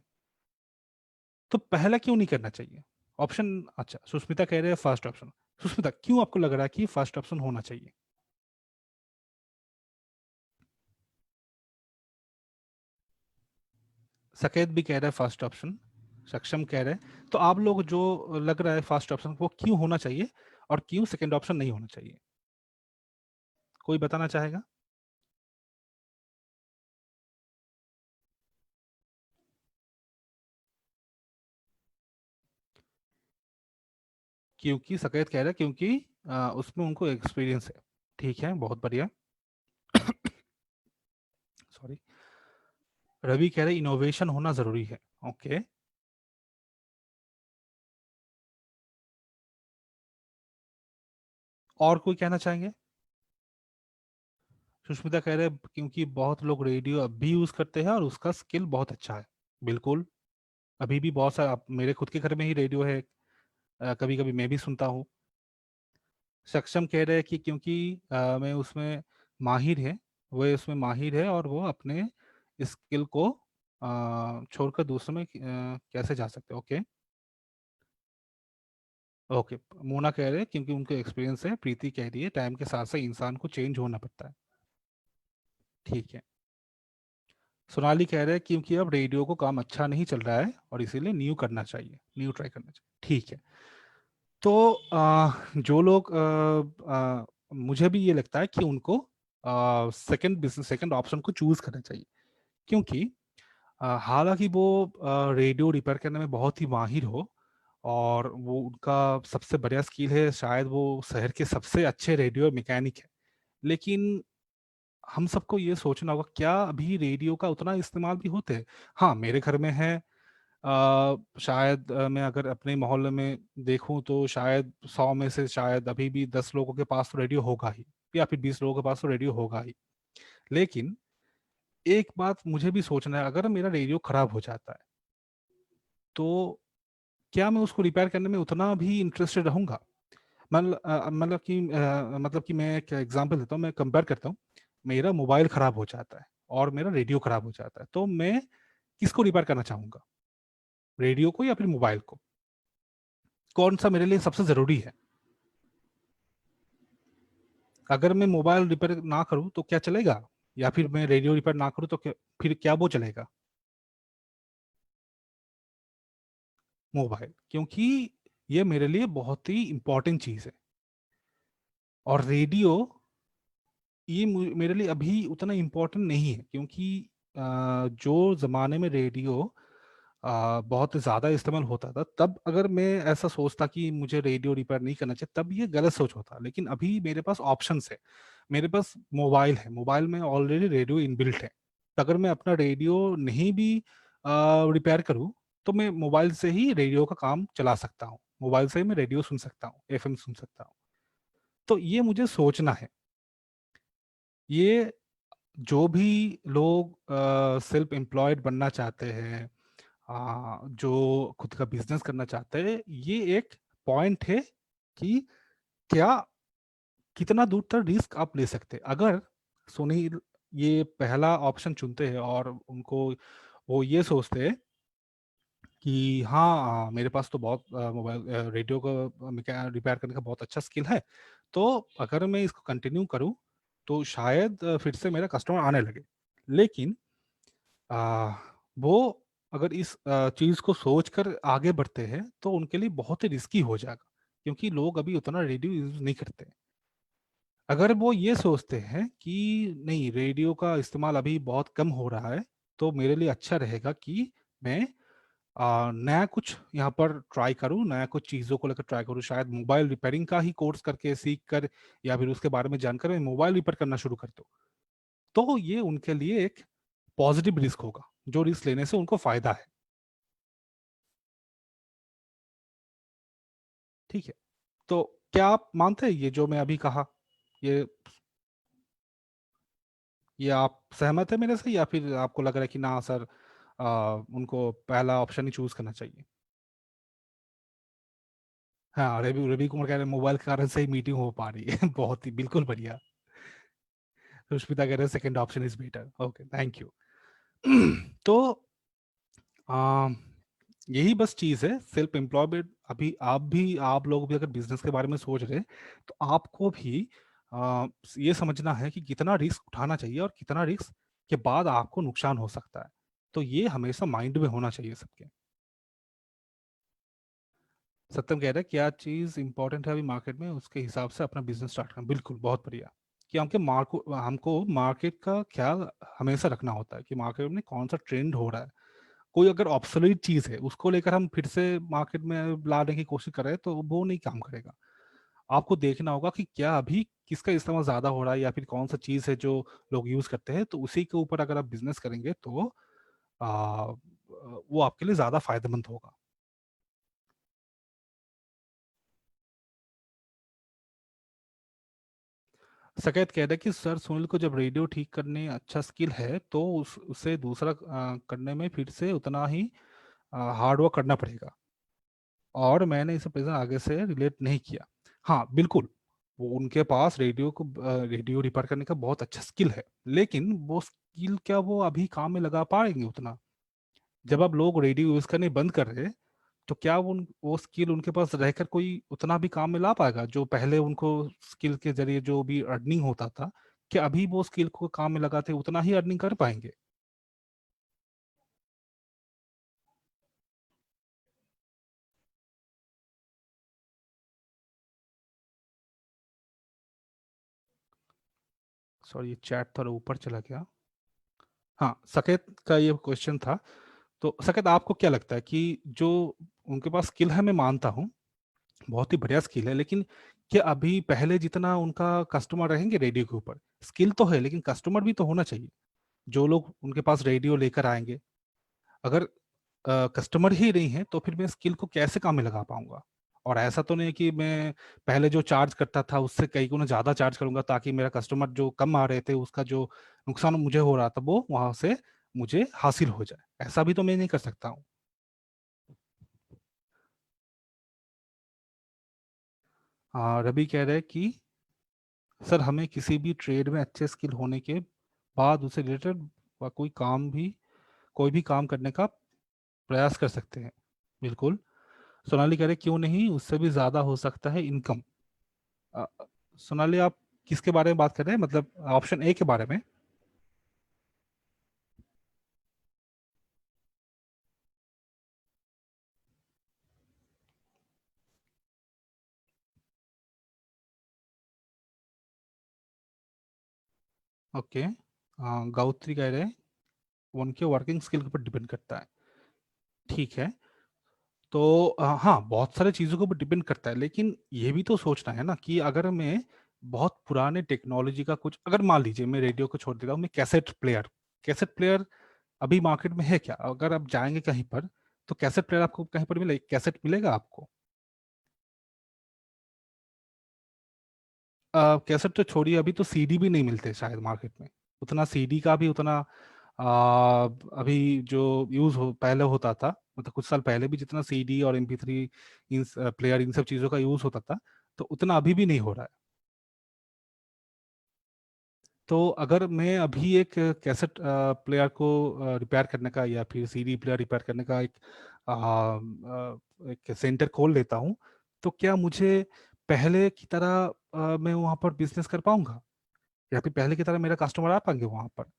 तो पहला क्यों नहीं करना चाहिए ऑप्शन? अच्छा, सुष्मिता कह रहे हैं फर्स्ट ऑप्शन। सुष्मिता, क्यों आपको लग रहा है कि फर्स्ट ऑप्शन होना चाहिए? सकेत भी कह रहा है फर्स्ट ऑप्शन, सक्षम कह रहे हैं। तो आप लोग जो लग रहा है फर्स्ट ऑप्शन वो क्यों होना चाहिए और क्यों सेकंड ऑप्शन नहीं होना चाहिए, कोई बताना चाहेगा? क्योंकि सकेत कह रहा है क्योंकि उसमें उनको एक्सपीरियंस है। ठीक है, बहुत बढ़िया। सॉरी। रवि कह रहे इनोवेशन होना जरूरी है। ओके। और कोई कहना चाहेंगे? सुष्मिता कह रहे क्योंकि बहुत लोग रेडियो अब भी यूज करते हैं और उसका स्किल बहुत अच्छा है। बिल्कुल, अभी भी बहुत सारा मेरे खुद के घर में ही रेडियो है, कभी कभी मैं भी सुनता हूँ। सक्षम कह रहे हैं कि क्योंकि मैं उसमें माहिर है, वो उसमें माहिर है और वो अपने स्किल को छोड़कर दूसरों में कैसे जा सकते हैं। ओके। ओके, मोना कह रहे हैं क्योंकि उनको एक्सपीरियंस है। प्रीति कह रही है टाइम के साथ साथ इंसान को चेंज होना पड़ता है। ठीक है। सोनाली कह रहे हैं क्योंकि अब रेडियो को काम अच्छा नहीं चल रहा है और इसीलिए न्यू करना चाहिए, न्यू ट्राई करना चाहिए। ठीक है। तो जो लोग मुझे भी ये लगता है कि उनको सेकंड बिजनेस, सेकंड ऑप्शन को चूज करना चाहिए। क्योंकि हालांकि वो रेडियो रिपेयर करने में बहुत ही माहिर हो और वो उनका सबसे बढ़िया स्किल है, शायद वो शहर के सबसे अच्छे रेडियो मैकेनिक है, लेकिन हम सबको ये सोचना होगा क्या अभी रेडियो का उतना इस्तेमाल भी होते हैं? हाँ, मेरे घर में है। शायद मैं अगर अपने मोहल्ले में देखूं तो शायद 100 में से शायद अभी भी 10 लोगों के पास तो रेडियो होगा ही, या फिर 20 लोगों के पास तो रेडियो होगा ही। लेकिन एक बात मुझे भी सोचना है, अगर मेरा रेडियो खराब हो जाता है तो क्या मैं उसको रिपेयर करने में उतना भी इंटरेस्टेड रहूंगा? मतलब कि मैं एक एग्जांपल देता हूँ, मैं कंपेयर करता हूँ। मेरा मोबाइल खराब हो जाता है और मेरा रेडियो खराब हो जाता है, तो मैं किसको रिपेयर करना चाहूंगा, रेडियो को या फिर मोबाइल को? कौन सा मेरे लिए सबसे जरूरी है? अगर मैं मोबाइल रिपेयर ना करूं तो क्या चलेगा, या फिर मैं रेडियो रिपेयर ना करूं तो क्या, फिर क्या वो चलेगा? मोबाइल, क्योंकि ये मेरे लिए बहुत ही इंपॉर्टेंट चीज है। और रेडियो ये मेरे लिए अभी उतना इम्पोर्टेंट नहीं है, क्योंकि जो जमाने में रेडियो बहुत ज़्यादा इस्तेमाल होता था, तब अगर मैं ऐसा सोचता कि मुझे रेडियो रिपेयर नहीं करना चाहिए, तब ये गलत सोच होता। लेकिन अभी मेरे पास ऑप्शंस है, मेरे पास मोबाइल है, मोबाइल में ऑलरेडी रेडियो इनबिल्ट है। तो अगर मैं अपना रेडियो नहीं भी रिपेयर करूँ तो मैं मोबाइल से ही रेडियो का काम चला सकता हूँ, मोबाइल से ही मैं रेडियो सुन सकता हूँ, एफएम सुन सकता हूँ। तो ये मुझे सोचना है। ये जो भी लोग सेल्फ एम्प्लॉयड बनना चाहते हैं, जो खुद का बिजनेस करना चाहते हैं, ये एक पॉइंट है कि क्या कितना दूर तक रिस्क आप ले सकते हैं। अगर सुनील ये पहला ऑप्शन चुनते हैं और उनको वो ये सोचते हैं कि हाँ मेरे पास तो बहुत मोबाइल रेडियो का रिपेयर करने का बहुत अच्छा स्किल है, तो अगर मैं इसको कंटिन्यू करूँ तो शायद फिर से मेरा कस्टमर आने लगे। लेकिन आ, वो अगर इस चीज को सोचकर आगे बढ़ते हैं तो उनके लिए बहुत ही रिस्की हो जाएगा, क्योंकि लोग अभी उतना रेडियो यूज नहीं करते। अगर वो ये सोचते हैं कि नहीं, रेडियो का इस्तेमाल अभी बहुत कम हो रहा है, तो मेरे लिए अच्छा रहेगा कि मैं नया कुछ यहाँ पर ट्राई करूँ, नया कुछ चीज़ों को लेकर ट्राई करूँ, शायद मोबाइल रिपेयरिंग का ही कोर्स करके सीख कर या फिर उसके बारे में जानकर मैं मोबाइल रिपेयर करना शुरू कर दूँ, तो ये उनके लिए एक पॉजिटिव रिस्क होगा, जो रिस्क लेने से उनको फायदा है। ठीक है। तो क्या आप मानते हैं ये जो मैं अभी कहा, ये ये आप सहमत है मेरे से, या फिर आपको लग रहा है कि ना सर, उनको पहला ऑप्शन ही चूज करना चाहिए? हाँ, रवि रवि कुमार कह रहे हैं मोबाइल के कारण से ही मीटिंग हो पा रही है। बहुत ही बिल्कुल बढ़िया। रुष्मिता कह रहे हैं second option is better. Okay, thank you. तो आ, यही बस चीज है सेल्फ एम्प्लॉयमेंट। अभी आप लोग भी अगर बिजनेस के बारे में सोच रहे हैं तो आपको भी ये समझना है कि कितना रिस्क उठाना चाहिए और कितना रिस्क के बाद आपको नुकसान हो सकता है। तो ये हमेशा माइंड में होना चाहिए सबके। सत्यम कह रहे हैं क्या चीज इंपॉर्टेंट है अभी मार्केट में, उसके हिसाब से अपना बिजनेस स्टार्ट करना। बिल्कुल, बहुत बढ़िया। कि हमको मार्केट का ख्याल हमेशा रखना होता है कि मार्केट में कौन सा ट्रेंड हो रहा है। कोई अगर ऑब्सोलीट चीज है उसको लेकर हम फिर से मार्केट में लाने की कोशिश कर रहे हैं तो वो नहीं काम करेगा। आपको देखना होगा कि क्या अभी किसका इस्तेमाल ज्यादा हो रहा है या फिर कौन सा चीज है जो लोग यूज करते हैं, तो उसी के ऊपर अगर आप बिजनेस करेंगे तो वो आपके लिए ज्यादा फायदेमंद होगा। सकैत कह रहा है कि सर सुनील को जब रेडियो ठीक करने अच्छा स्किल है तो उसे दूसरा करने में फिर से उतना ही हार्ड वर्क करना पड़ेगा। और मैंने इसे प्रेजेंट आगे से रिलेट नहीं किया। हाँ बिल्कुल, वो उनके पास रेडियो रिपेयर करने का बहुत अच्छा स्किल है, लेकिन वो स्किल क्या वो अभी काम में लगा पाएंगे उतना? जब अब लोग रेडियो यूज करने बंद कर रहे हैं तो क्या वो स्किल उनके पास रहकर कोई उतना भी काम में ला पाएगा जो पहले उनको स्किल के जरिए जो भी अर्निंग होता था? क्या अभी वो स्किल को काम में लगाते उतना ही अर्निंग कर पाएंगे? सॉरी, ये चैट थोड़ा ऊपर चला गया। हाँ, सकेत का ये क्वेश्चन था। तो सकेत, आपको क्या लगता है कि जो उनके पास स्किल है, मैं मानता हूँ बहुत ही बढ़िया स्किल है, लेकिन क्या अभी पहले जितना उनका कस्टमर रहेंगे रेडियो के ऊपर? स्किल तो है लेकिन कस्टमर भी तो होना चाहिए जो लोग उनके पास रेडियो लेकर आएंगे। अगर कस्टमर ही नहीं है तो फिर मैं स्किल को कैसे काम में लगा पाऊंगा? और ऐसा तो नहीं है कि मैं पहले जो चार्ज करता था उससे कई गुना ज्यादा चार्ज करूंगा ताकि मेरा कस्टमर जो कम आ रहे थे उसका जो नुकसान मुझे हो रहा था वो वहां से मुझे हासिल हो जाए। ऐसा भी तो मैं नहीं कर सकता हूँ। रवि कह रहे हैं कि सर हमें किसी भी ट्रेड में अच्छे स्किल होने के बाद उससे रिलेटेड कोई भी काम करने का प्रयास कर सकते हैं। बिल्कुल। सोनाली कह रहे क्यों नहीं, उससे भी ज्यादा हो सकता है इनकम। अ, सोनाली, आप किसके बारे में बात कर रहे हैं, मतलब ऑप्शन ए के बारे में? ओके। गायत्री कह रहे हैं उनके वर्किंग स्किल के ऊपर डिपेंड करता है। ठीक है। तो हाँ, बहुत सारे चीज़ों के ऊपर डिपेंड करता है, लेकिन ये भी तो सोचना है ना कि अगर मैं बहुत पुराने टेक्नोलॉजी का कुछ, अगर मान लीजिए मैं रेडियो को छोड़ देता हूँ, मैं कैसेट प्लेयर अभी मार्केट में है क्या? अगर आप जाएंगे कहीं पर तो कैसेट प्लेयर आपको कहीं पर मिलेगा? कैसेट मिलेगा आपको? कैसेट तो छोड़िए, अभी तो सीडी भी नहीं मिलते शायद मार्केट में। उतना सीडी का भी उतना अभी जो यूज हो पहले होता था, मतलब कुछ साल पहले भी जितना सीडी और MP3 इन प्लेयर इन सब चीजों का यूज होता था, तो उतना अभी भी नहीं हो रहा है। तो अगर मैं अभी एक कैसेट प्लेयर को रिपेयर करने का या फिर सीडी प्लेयर रिपेयर करने का एक सेंटर खोल लेता हूँ, तो क्या मुझे पहले की तरह मैं वहां पर बिजनेस कर पाऊंगा या फिर पहले की तरह मेरा कस्टमर आ पाएंगे वहां पर?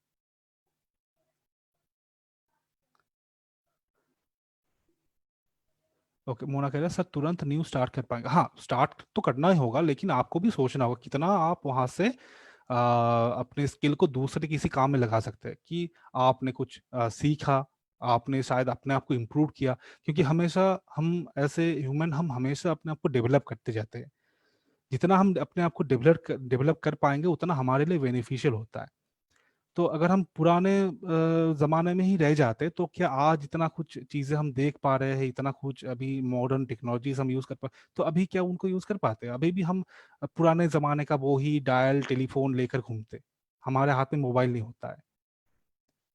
ओके, मोना कह रहा है सर तुरंत न्यू स्टार्ट कर पाएंगे। हाँ, स्टार्ट तो करना ही होगा, लेकिन आपको भी सोचना होगा कितना आप वहां से अपने स्किल को दूसरे किसी काम में लगा सकते हैं। कि आपने कुछ सीखा, आपने शायद अपने आप को इम्प्रूव किया। क्योंकि हमेशा हम ऐसे ह्यूमन, हम हमेशा अपने आप को डेवलप करते जाते हैं। जितना हम अपने आप को डेवलप कर पाएंगे उतना हमारे लिए बेनिफिशियल होता है। तो अगर हम पुराने जमाने में ही रह जाते तो क्या आज इतना कुछ चीजें हम देख पा रहे हैं, इतना कुछ अभी मॉडर्न टेक्नोलॉजीज हम यूज कर पा, तो अभी क्या उनको यूज कर पाते? अभी भी हम पुराने जमाने का वो ही डायल टेलीफोन लेकर घूमते, हमारे हाथ में मोबाइल नहीं होता है।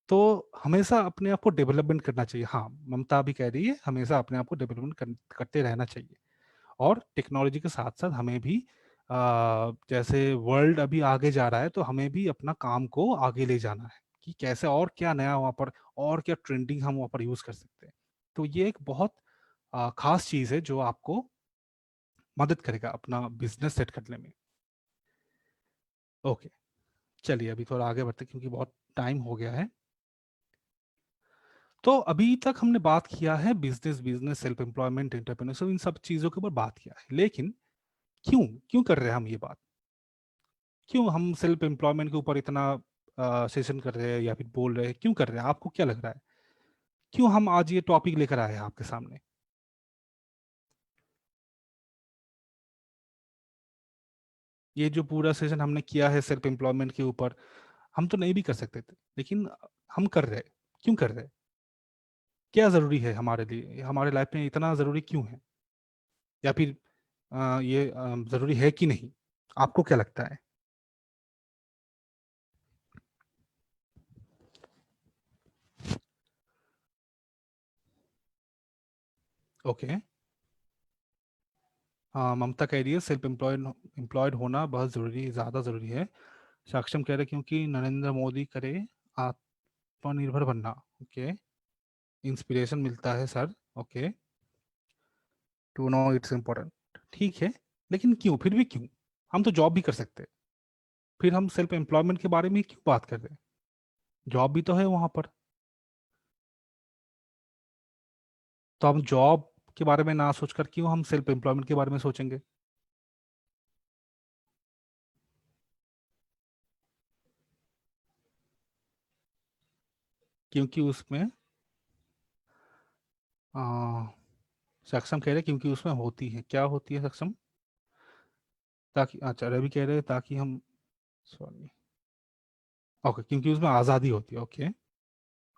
तो हमेशा अपने आप को डेवलपमेंट करना चाहिए। हाँ, ममता भी कह रही है हमेशा अपने आप को डेवलपमेंट करते रहना चाहिए। और टेक्नोलॉजी के साथ साथ हमें भी जैसे वर्ल्ड अभी आगे जा रहा है, तो हमें भी अपना काम को आगे ले जाना है कि कैसे और क्या नया वहाँ पर, और क्या ट्रेंडिंग हम वहाँ पर यूज कर सकते हैं। तो ये एक बहुत खास चीज है जो आपको मदद करेगा अपना बिजनेस सेट करने में। ओके, चलिए अभी थोड़ा आगे बढ़ते हैं क्योंकि बहुत टाइम हो गया है। तो अभी तक हमने बात किया है बिजनेस, सेल्फ एम्प्लॉयमेंट, एंटरप्रेन्योरशिप, इन सब चीजों के ऊपर बात किया है, लेकिन क्यों क्यों कर रहे हैं हम ये बात? क्यों हम सेल्फ एम्प्लॉयमेंट के ऊपर इतना सेशन कर रहे हैं या फिर बोल रहे हैं? क्यों कर रहे हैं? आपको क्या लग रहा है? क्यों हम आज ये टॉपिक लेकर आए हैं आपके सामने? ये जो पूरा सेशन हमने किया है सेल्फ एम्प्लॉयमेंट के ऊपर, हम तो नहीं भी कर सकते थे, लेकिन हम कर रहे हैं। क्यों कर रहे हैं? क्या जरूरी है हमारे लिए, हमारे लाइफ में इतना जरूरी क्यों है? या फिर ये जरूरी है कि नहीं? आपको क्या लगता है? ओके। हाँ, ममता कह रही है सेल्फ एम्प्लॉयड एम्प्लॉयड होना बहुत जरूरी, ज्यादा जरूरी है। साक्षम कह रहे क्योंकि नरेंद्र मोदी करे आत्मनिर्भर बनना। ओके, इंस्पिरेशन मिलता है sir. Okay, to know it's important. ठीक है, लेकिन क्यों, फिर भी क्यों? हम तो जॉब भी कर सकते हैं, फिर हम सेल्फ एम्प्लॉयमेंट के बारे में क्यों बात कर रहे हैं? जॉब भी तो है वहां पर। तो हम जॉब के बारे में ना सोचकर क्यों हम सेल्फ एम्प्लॉयमेंट के बारे में सोचेंगे? क्योंकि उसमें आ, सक्षम कह रहे क्योंकि उसमें होती है, क्या होती है सक्षम? ताकि, अच्छा रवि कह रहे हैं ताकि हम, सॉरी, ओके, क्योंकि उसमें आज़ादी होती है। ओके,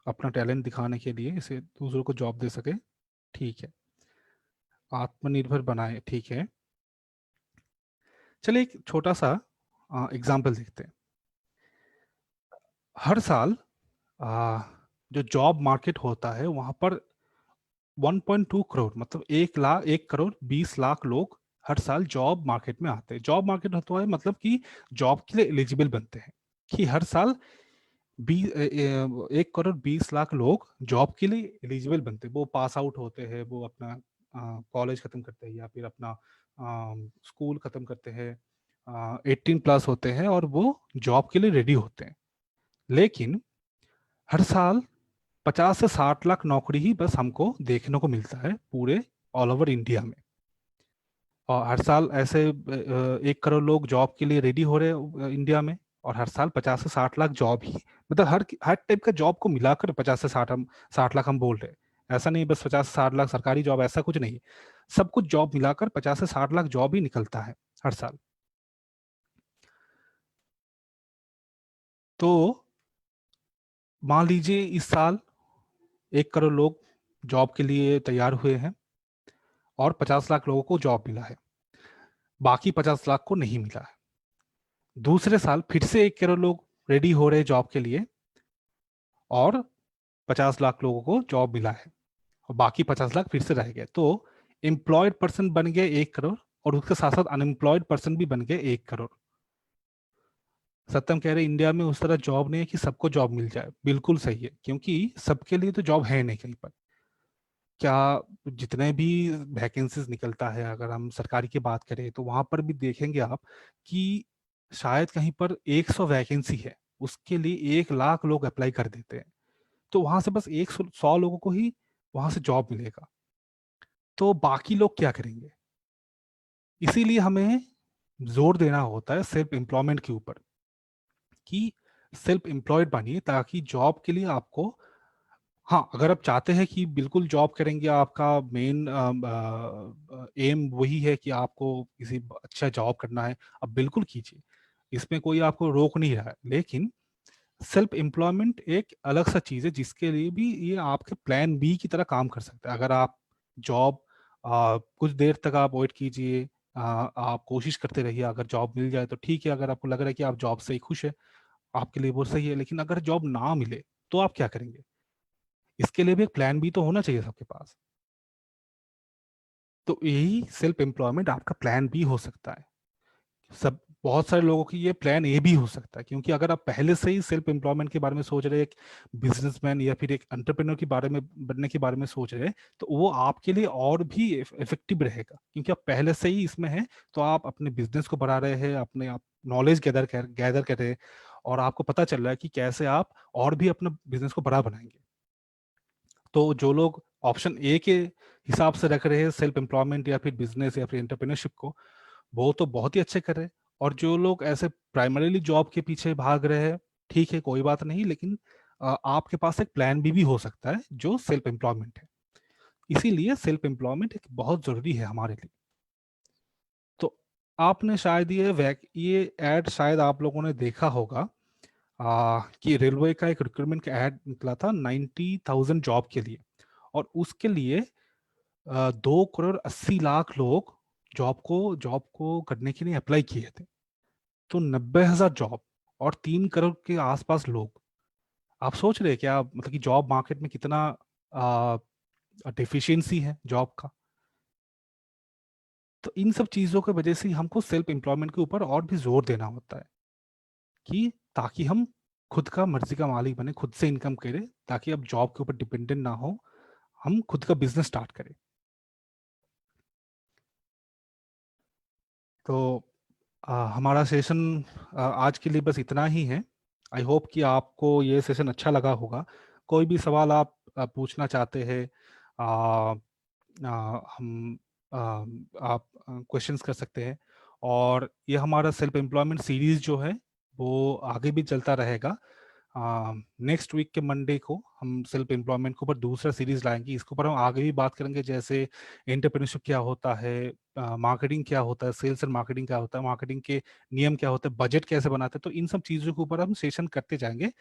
अपना टैलेंट दिखाने के लिए इसे दूसरों को जॉब दे सके। ठीक है, आत्मनिर्भर बनाए, ठीक है। चलिए एक छोटा सा एग्जाम्पल देखते हैं। हर साल आ, जो जॉब मार्केट होता है वहां पर 1.2 करोड़, मतलब 1 लाख, 1 करोड़ 20 लाख लोग हर साल जॉब मार्केट में आते हैं। जॉब मार्केट होता है मतलब कि जॉब के लिए एलिजिबल बनते हैं, कि हर साल 1 करोड़ 20 लाख लोग जॉब के लिए एलिजिबल बनते हैं। वो पास आउट होते हैं, वो अपना कॉलेज खत्म करते हैं या फिर अपना स्कूल खत्म करते हैं, 18 प्लस होते हैं और वो जॉब के लिए रेडी होते हैं। लेकिन हर साल 50 से 60 लाख नौकरी ही बस हमको देखने को मिलता है पूरे ऑल ओवर इंडिया में। और हर साल ऐसे 1 करोड़ लोग जॉब के लिए रेडी हो रहे हैं इंडिया में, और हर साल 50 से 60 लाख जॉब ही, मतलब हर हर टाइप का जॉब को मिलाकर 50 से 60, हम 60 लाख हम बोल रहे हैं। ऐसा नहीं बस 50 से 60 लाख सरकारी जॉब, ऐसा कुछ नहीं। सब कुछ जॉब मिलाकर 50 से 60 लाख जॉब ही निकलता है हर साल। तो मान लीजिए इस साल 1 करोड़ लोग जॉब के लिए तैयार हुए हैं और 50 लाख लोगों को जॉब मिला है, बाकी 50 लाख को नहीं मिला है। दूसरे साल फिर से 1 करोड़ लोग रेडी हो रहे जॉब के लिए और 50 लाख लोगों को जॉब मिला है, और बाकी 50 लाख फिर से रह गए। तो एम्प्लॉयड पर्सन बन गए 1 करोड़, और उसके साथ साथ अनएम्प्लॉयड पर्सन भी बन गए 1 करोड़। सत्यम कह रहे इंडिया में उस तरह जॉब नहीं है कि सबको जॉब मिल जाए। बिल्कुल सही है, क्योंकि सबके लिए तो जॉब है नहीं कहीं पर। क्या, जितने भी वैकेंसीज निकलता है, अगर हम सरकारी की बात करें तो वहां पर भी देखेंगे आप कि शायद कहीं पर 100 वैकेंसी है, उसके लिए 1 लाख लोग अप्लाई कर देते हैं। तो वहां से बस 100 लोगों को ही वहां से जॉब मिलेगा, तो बाकी लोग क्या करेंगे? इसीलिए हमें जोर देना होता है सेल्फ एम्प्लॉयमेंट के ऊपर, कि सेल्फ एम्प्लॉयड बनिए ताकि जॉब के लिए आपको, हाँ अगर आप चाहते हैं कि बिल्कुल जॉब करेंगे, आपका मेन एम वही है कि आपको किसी अच्छा जॉब करना है, आप बिल्कुल कीजिए, इसमें कोई आपको रोक नहीं रहा है। लेकिन सेल्फ एम्प्लॉयमेंट एक अलग सा चीज़ है जिसके लिए भी ये आपके प्लान बी की तरह काम कर सकता है। अगर आप जॉब, कुछ देर तक आप वेट कीजिए, आप कोशिश करते रहिए, अगर जॉब मिल जाए तो ठीक है, अगर आपको लग रहा है कि आप जॉब से ही खुश है, आपके लिए वो सही है। लेकिन अगर जॉब ना मिले तो आप क्या करेंगे? इसके लिए भी एक प्लान बी तो होना चाहिए सबके पास। तो यही सेल्फ एम्प्लॉयमेंट आपका प्लान बी हो सकता है। सब बहुत सारे लोगों की ये प्लान ए भी हो सकता है, क्योंकि अगर आप पहले से ही सेल्फ एम्प्लॉयमेंट के बारे में सोच रहे हैं, एक बिजनेसमैन या फिर एक एंटरप्रेन्योर के बारे में बनने के बारे में सोच रहे हैं, तो वो आपके लिए और भी इफेक्टिव रहेगा, क्योंकि आप पहले से ही इसमें हैं। तो आप अपने बिजनेस को बढ़ा रहे हैं, अपने आप नॉलेज गैदर कर रहे हैं, और आपको पता चल रहा है कि कैसे आप और भी अपने बिजनेस को बड़ा बनाएंगे। तो जो लोग ऑप्शन ए के हिसाब से रख रहे हैं सेल्फ एम्प्लॉयमेंट या फिर बिजनेस या फिर एंटरप्रेन्योरशिप को, वो तो बहुत ही अच्छे कर रहे हैं। और जो लोग ऐसे प्राइमरीली जॉब के पीछे भाग रहे हैं, ठीक है, कोई बात नहीं, लेकिन आपके पास एक प्लान भी हो सकता है जो सेल्फ एम्प्लॉयमेंट है। इसीलिए सेल्फ एम्प्लॉयमेंट एक बहुत जरूरी है हमारे लिए। तो आपने शायद ये एड शायद आप लोगों ने देखा होगा, कि रेलवे का एक रिक्रूटमेंट का एड निकला था 90,000 जॉब के लिए। और उसके लिए 2 करोड़ 80 लाख लोग जॉब को करने के लिए अप्लाई किए थे। तो 90,000 जॉब और 3 करोड़ के आसपास लोग, आप सोच रहे हैं क्या, मतलब कि जॉब मार्केट में कितना डिफिशियंसी है जॉब का। तो इन सब चीजों की वजह से हमको सेल्फ एम्प्लॉयमेंट के ऊपर और भी जोर देना होता है, कि ताकि हम खुद का मर्जी का मालिक बने, खुद से इनकम करें, ताकि अब जॉब के ऊपर डिपेंडेंट ना हो, हम खुद का बिजनेस स्टार्ट करें। तो हमारा सेशन आज के लिए बस इतना ही है। आई होप कि आपको ये सेशन अच्छा लगा होगा। कोई भी सवाल आप पूछना चाहते हैं, आ, हम आप क्वेश्चंस कर सकते हैं। और ये हमारा सेल्फ एम्प्लॉयमेंट सीरीज जो है वो आगे भी चलता रहेगा। नेक्स्ट वीक के मंडे को हम सेल्फ एम्प्लॉयमेंट के ऊपर दूसरा सीरीज लाएंगे। इसके ऊपर हम आगे भी बात करेंगे, जैसे एंटरप्रेन्योरशिप क्या होता है, मार्केटिंग क्या होता है, सेल्स एंड मार्केटिंग क्या होता है, मार्केटिंग के नियम क्या होते हैं, बजट कैसे बनाते हैं। तो इन सब चीज़ों के ऊपर हम सेशन करते जाएंगे।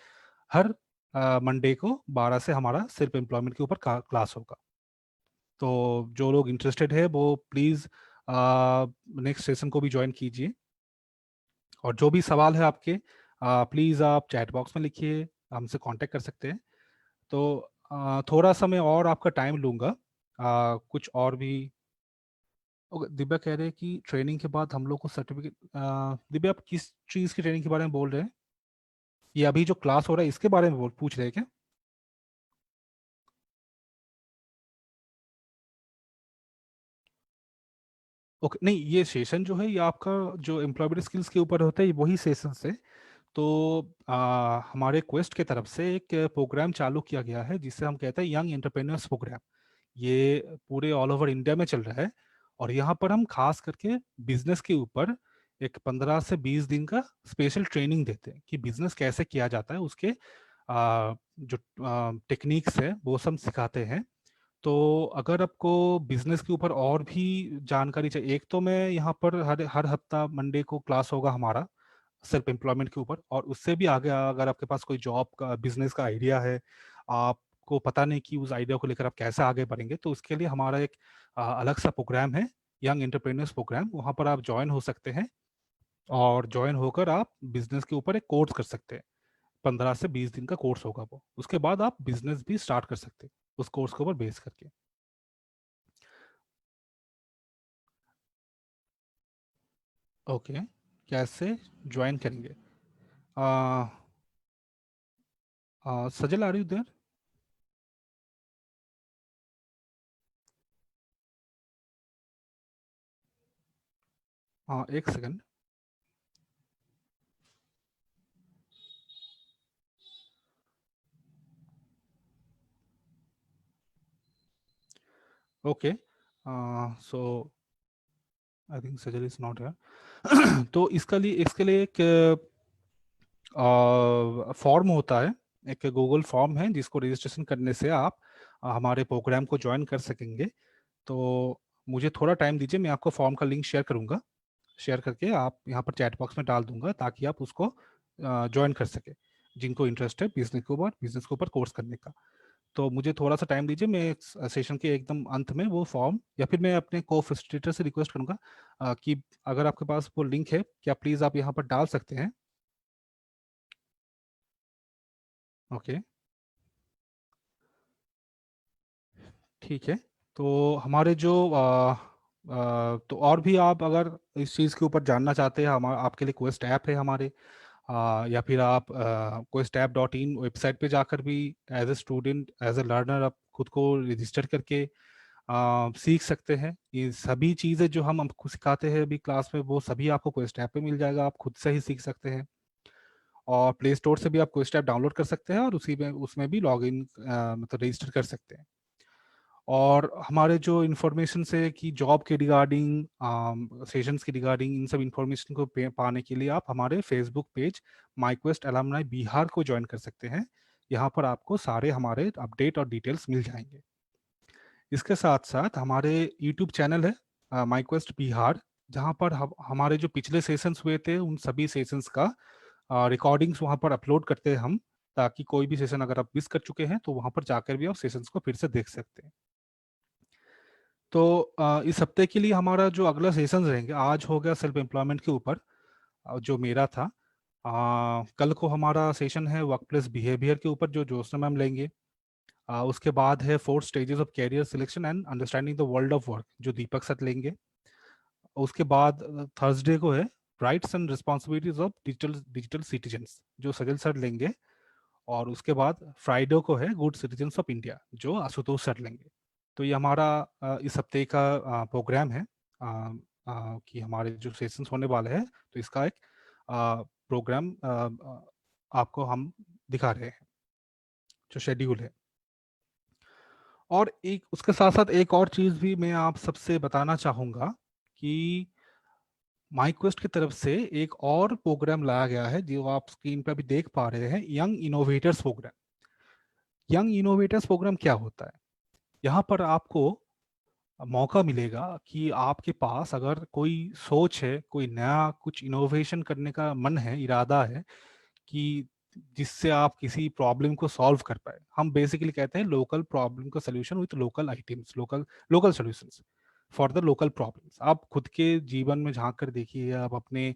हर मंडे को 12 से हमारा सेल्फ एम्प्लॉयमेंट के ऊपर क्लास होगा। तो जो लोग इंटरेस्टेड है वो प्लीज़ नेक्स्ट सेशन को भी ज्वाइन कीजिए। और जो भी सवाल है आपके, प्लीज़ आप चैट बॉक्स में लिखिए, हमसे कांटेक्ट कर सकते हैं। तो थोड़ा सा मैं और आपका टाइम लूँगा, कुछ और भी। ओके, दिव्या कह रहे हैं कि ट्रेनिंग के बाद हम लोग को सर्टिफिकेट। दिव्या, आप किस चीज़ की ट्रेनिंग के बारे में बोल रहे हैं? ये अभी जो क्लास हो रहा है इसके बारे में पूछ रहे हैं क्या? ओके, नहीं, ये सेशन जो है ये आपका जो एम्प्लॉयमेंट स्किल्स के ऊपर होता है, वही सेशन है। तो हमारे क्वेस्ट के तरफ से एक प्रोग्राम चालू किया गया है जिसे हम कहते हैं यंग एंटरप्रेन्योर्स प्रोग्राम। ये पूरे ऑल ओवर इंडिया में चल रहा है। और यहाँ पर हम खास करके बिजनेस के ऊपर एक 15 से 20 दिन का स्पेशल ट्रेनिंग देते हैं, कि बिजनेस कैसे किया जाता है, उसके जो टेक्निक्स है वो सब सिखाते हैं। तो अगर आपको बिजनेस के ऊपर और भी जानकारी चाहिए, एक तो मैं यहाँ पर हर हर हफ्ता मंडे को क्लास होगा हमारा सेल्फ एम्प्लॉयमेंट के ऊपर। और उससे भी आगे अगर आपके पास कोई जॉब का बिजनेस का आइडिया है, आपको पता नहीं कि उस आइडिया को लेकर आप कैसे आगे बढ़ेंगे, तो उसके लिए हमारा एक अलग सा प्रोग्राम है, यंग एंटरप्रेन्योर्स प्रोग्राम। वहाँ पर आप ज्वाइन हो सकते हैं, और ज्वाइन होकर आप बिजनेस के ऊपर एक कोर्स कर सकते हैं। 15 से 20 दिन का कोर्स होगा वो, उसके बाद आप बिजनेस भी स्टार्ट कर सकते हैं उस कोर्स के ऊपर बेस करके। ओके, कैसे ज्वाइन करेंगे? आ, सजल, आर यू देयर? हाँ, एक second. Okay, so I think Sajal is not here. तो इसके लिए एक फॉर्म होता है, एक गूगल फॉर्म है जिसको रजिस्ट्रेशन करने से आप हमारे प्रोग्राम को ज्वाइन कर सकेंगे। तो मुझे थोड़ा टाइम दीजिए, मैं आपको फॉर्म का लिंक शेयर करूंगा। शेयर करके आप यहाँ पर चैट बॉक्स में डाल दूंगा, ताकि आप उसको ज्वाइन कर सके, जिनको इंटरेस्ट है बिजनेस के ऊपर कोर्स करने का। तो मुझे थोड़ा सा टाइम दीजिए, मैं सेशन के एकदम अंत में वो फॉर्म, या फिर मैं अपने को फैसिलिटेटर से रिक्वेस्ट करूंगा कि अगर आपके पास वो लिंक है, क्या प्लीज़ आप यहाँ पर डाल सकते हैं? ओके, ठीक है। तो हमारे जो तो और भी आप अगर इस चीज़ के ऊपर जानना चाहते हैं, हमारा आपके लिए क्वेस्ट ऐप है हमारे, या फिर आप questApp.in वेबसाइट पे जाकर भी as a student, as a learner आप खुद को रजिस्टर करके सीख सकते हैं। ये सभी चीज़ें जो हम आपको सिखाते हैं अभी क्लास में, वो सभी आपको क्वेस्ट ऐप पे मिल जाएगा, आप खुद से ही सीख सकते हैं। और प्ले स्टोर से भी आप क्वेस्ट ऐप डाउनलोड कर सकते हैं और उसी में उसमें भी लॉग इन मतलब रजिस्टर कर सकते हैं। और हमारे जो इन्फॉर्मेशन है कि जॉब के रिगार्डिंग, सेशंस के रिगार्डिंग, इन सब इन्फॉर्मेशन को पाने के लिए आप हमारे फेसबुक पेज माईक्वेस्ट एलुमनाई बिहार को ज्वाइन कर सकते हैं। यहाँ पर आपको सारे हमारे अपडेट और डिटेल्स मिल जाएंगे। इसके साथ साथ हमारे यूट्यूब चैनल है माईक्वेस्ट बिहार, जहाँ पर हमारे जो पिछले सेशंस हुए थे उन सभी सेशंस का रिकॉर्डिंग्स वहाँ पर अपलोड करते हैं हम, ताकि कोई भी सेशन अगर आप मिस कर चुके हैं तो वहाँ पर जाकर भी आप सेशंस को फिर से देख सकते हैं। तो इस हफ्ते के लिए हमारा जो अगला सेशन रहेंगे, आज हो गया सेल्फ एम्प्लॉयमेंट के ऊपर जो मेरा था। कल को हमारा सेशन है वर्क प्लेस बिहेवियर के ऊपर, जो ज्योत्सना मैम लेंगे। उसके बाद है 4 stages of career selection and understanding the world of work, जो दीपक सर लेंगे। उसके बाद थर्सडे को है rights and responsibilities of digital digital citizens, जो सजल सर लेंगे। और उसके बाद फ्राइडे को है गुड सिटीजन्स ऑफ इंडिया, जो आशुतोष सर लेंगे। तो ये हमारा इस हफ्ते का प्रोग्राम है, कि हमारे जो सेशंस होने वाले हैं, तो इसका एक प्रोग्राम आपको हम दिखा रहे हैं, जो शेड्यूल है। और एक उसके साथ साथ एक और चीज़ भी मैं आप सबसे बताना चाहूँगा कि माइक्वेस्ट की तरफ से एक और प्रोग्राम लाया गया है, जो आप स्क्रीन पर भी देख पा रहे हैं, young innovators programme. Young innovators programme क्या होता है? यहाँ पर आपको मौका मिलेगा कि आपके पास अगर कोई सोच है, कोई नया कुछ इनोवेशन करने का मन है, इरादा है, कि जिससे आप किसी प्रॉब्लम को सॉल्व कर पाए। हम बेसिकली कहते हैं लोकल प्रॉब्लम का solution with local items, local local solutions for the local problems. आप खुद के जीवन में झांक कर देखिए, आप अपने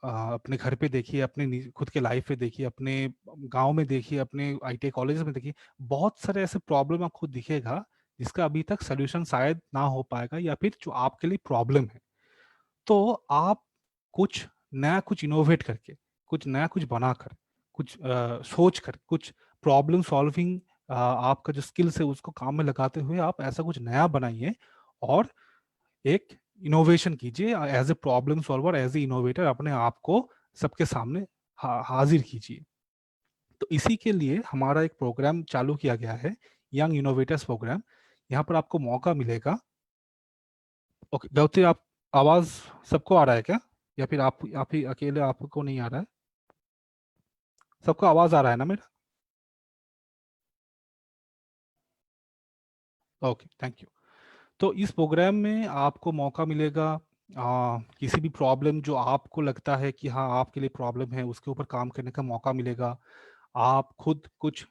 अपने घर पे देखिए, अपने खुद के लाइफ पे देखिए, अपने गांव में देखिए, अपने आईटी कॉलेज में देखिए, बहुत सारे ऐसे प्रॉब्लम आपको दिखेगा जिसका अभी तक सोल्यूशन शायद ना हो पाएगा, या फिर जो आपके लिए प्रॉब्लम है। तो आप कुछ नया, कुछ इनोवेट करके, कुछ नया, कुछ बनाकर, कुछ सोच कर, कुछ प्रॉब्लम सॉल्विंग आपका जो स्किल्स है उसको काम में लगाते हुए आप ऐसा कुछ नया बनाइए और एक इनोवेशन कीजिए। As a problem solver, as an innovator अपने आप को सबके सामने हाजिर कीजिए। तो इसी के लिए हमारा एक प्रोग्राम चालू किया गया है, यंग इनोवेटर्स प्रोग्राम। यहाँ पर आपको मौका मिलेगा। ओके गौती, आप आवाज सबको आ रहा है क्या, या फिर आप ही अकेले आपको नहीं आ रहा है? सबको आवाज आ रहा है ना मेरा? Okay, thank you. तो इस प्रोग्राम में आपको मौका मिलेगा किसी भी प्रॉब्लम जो आपको लगता है कि हाँ आपके लिए प्रॉब्लम है, उसके ऊपर काम करने का मौका मिलेगा। आप खुद कुछ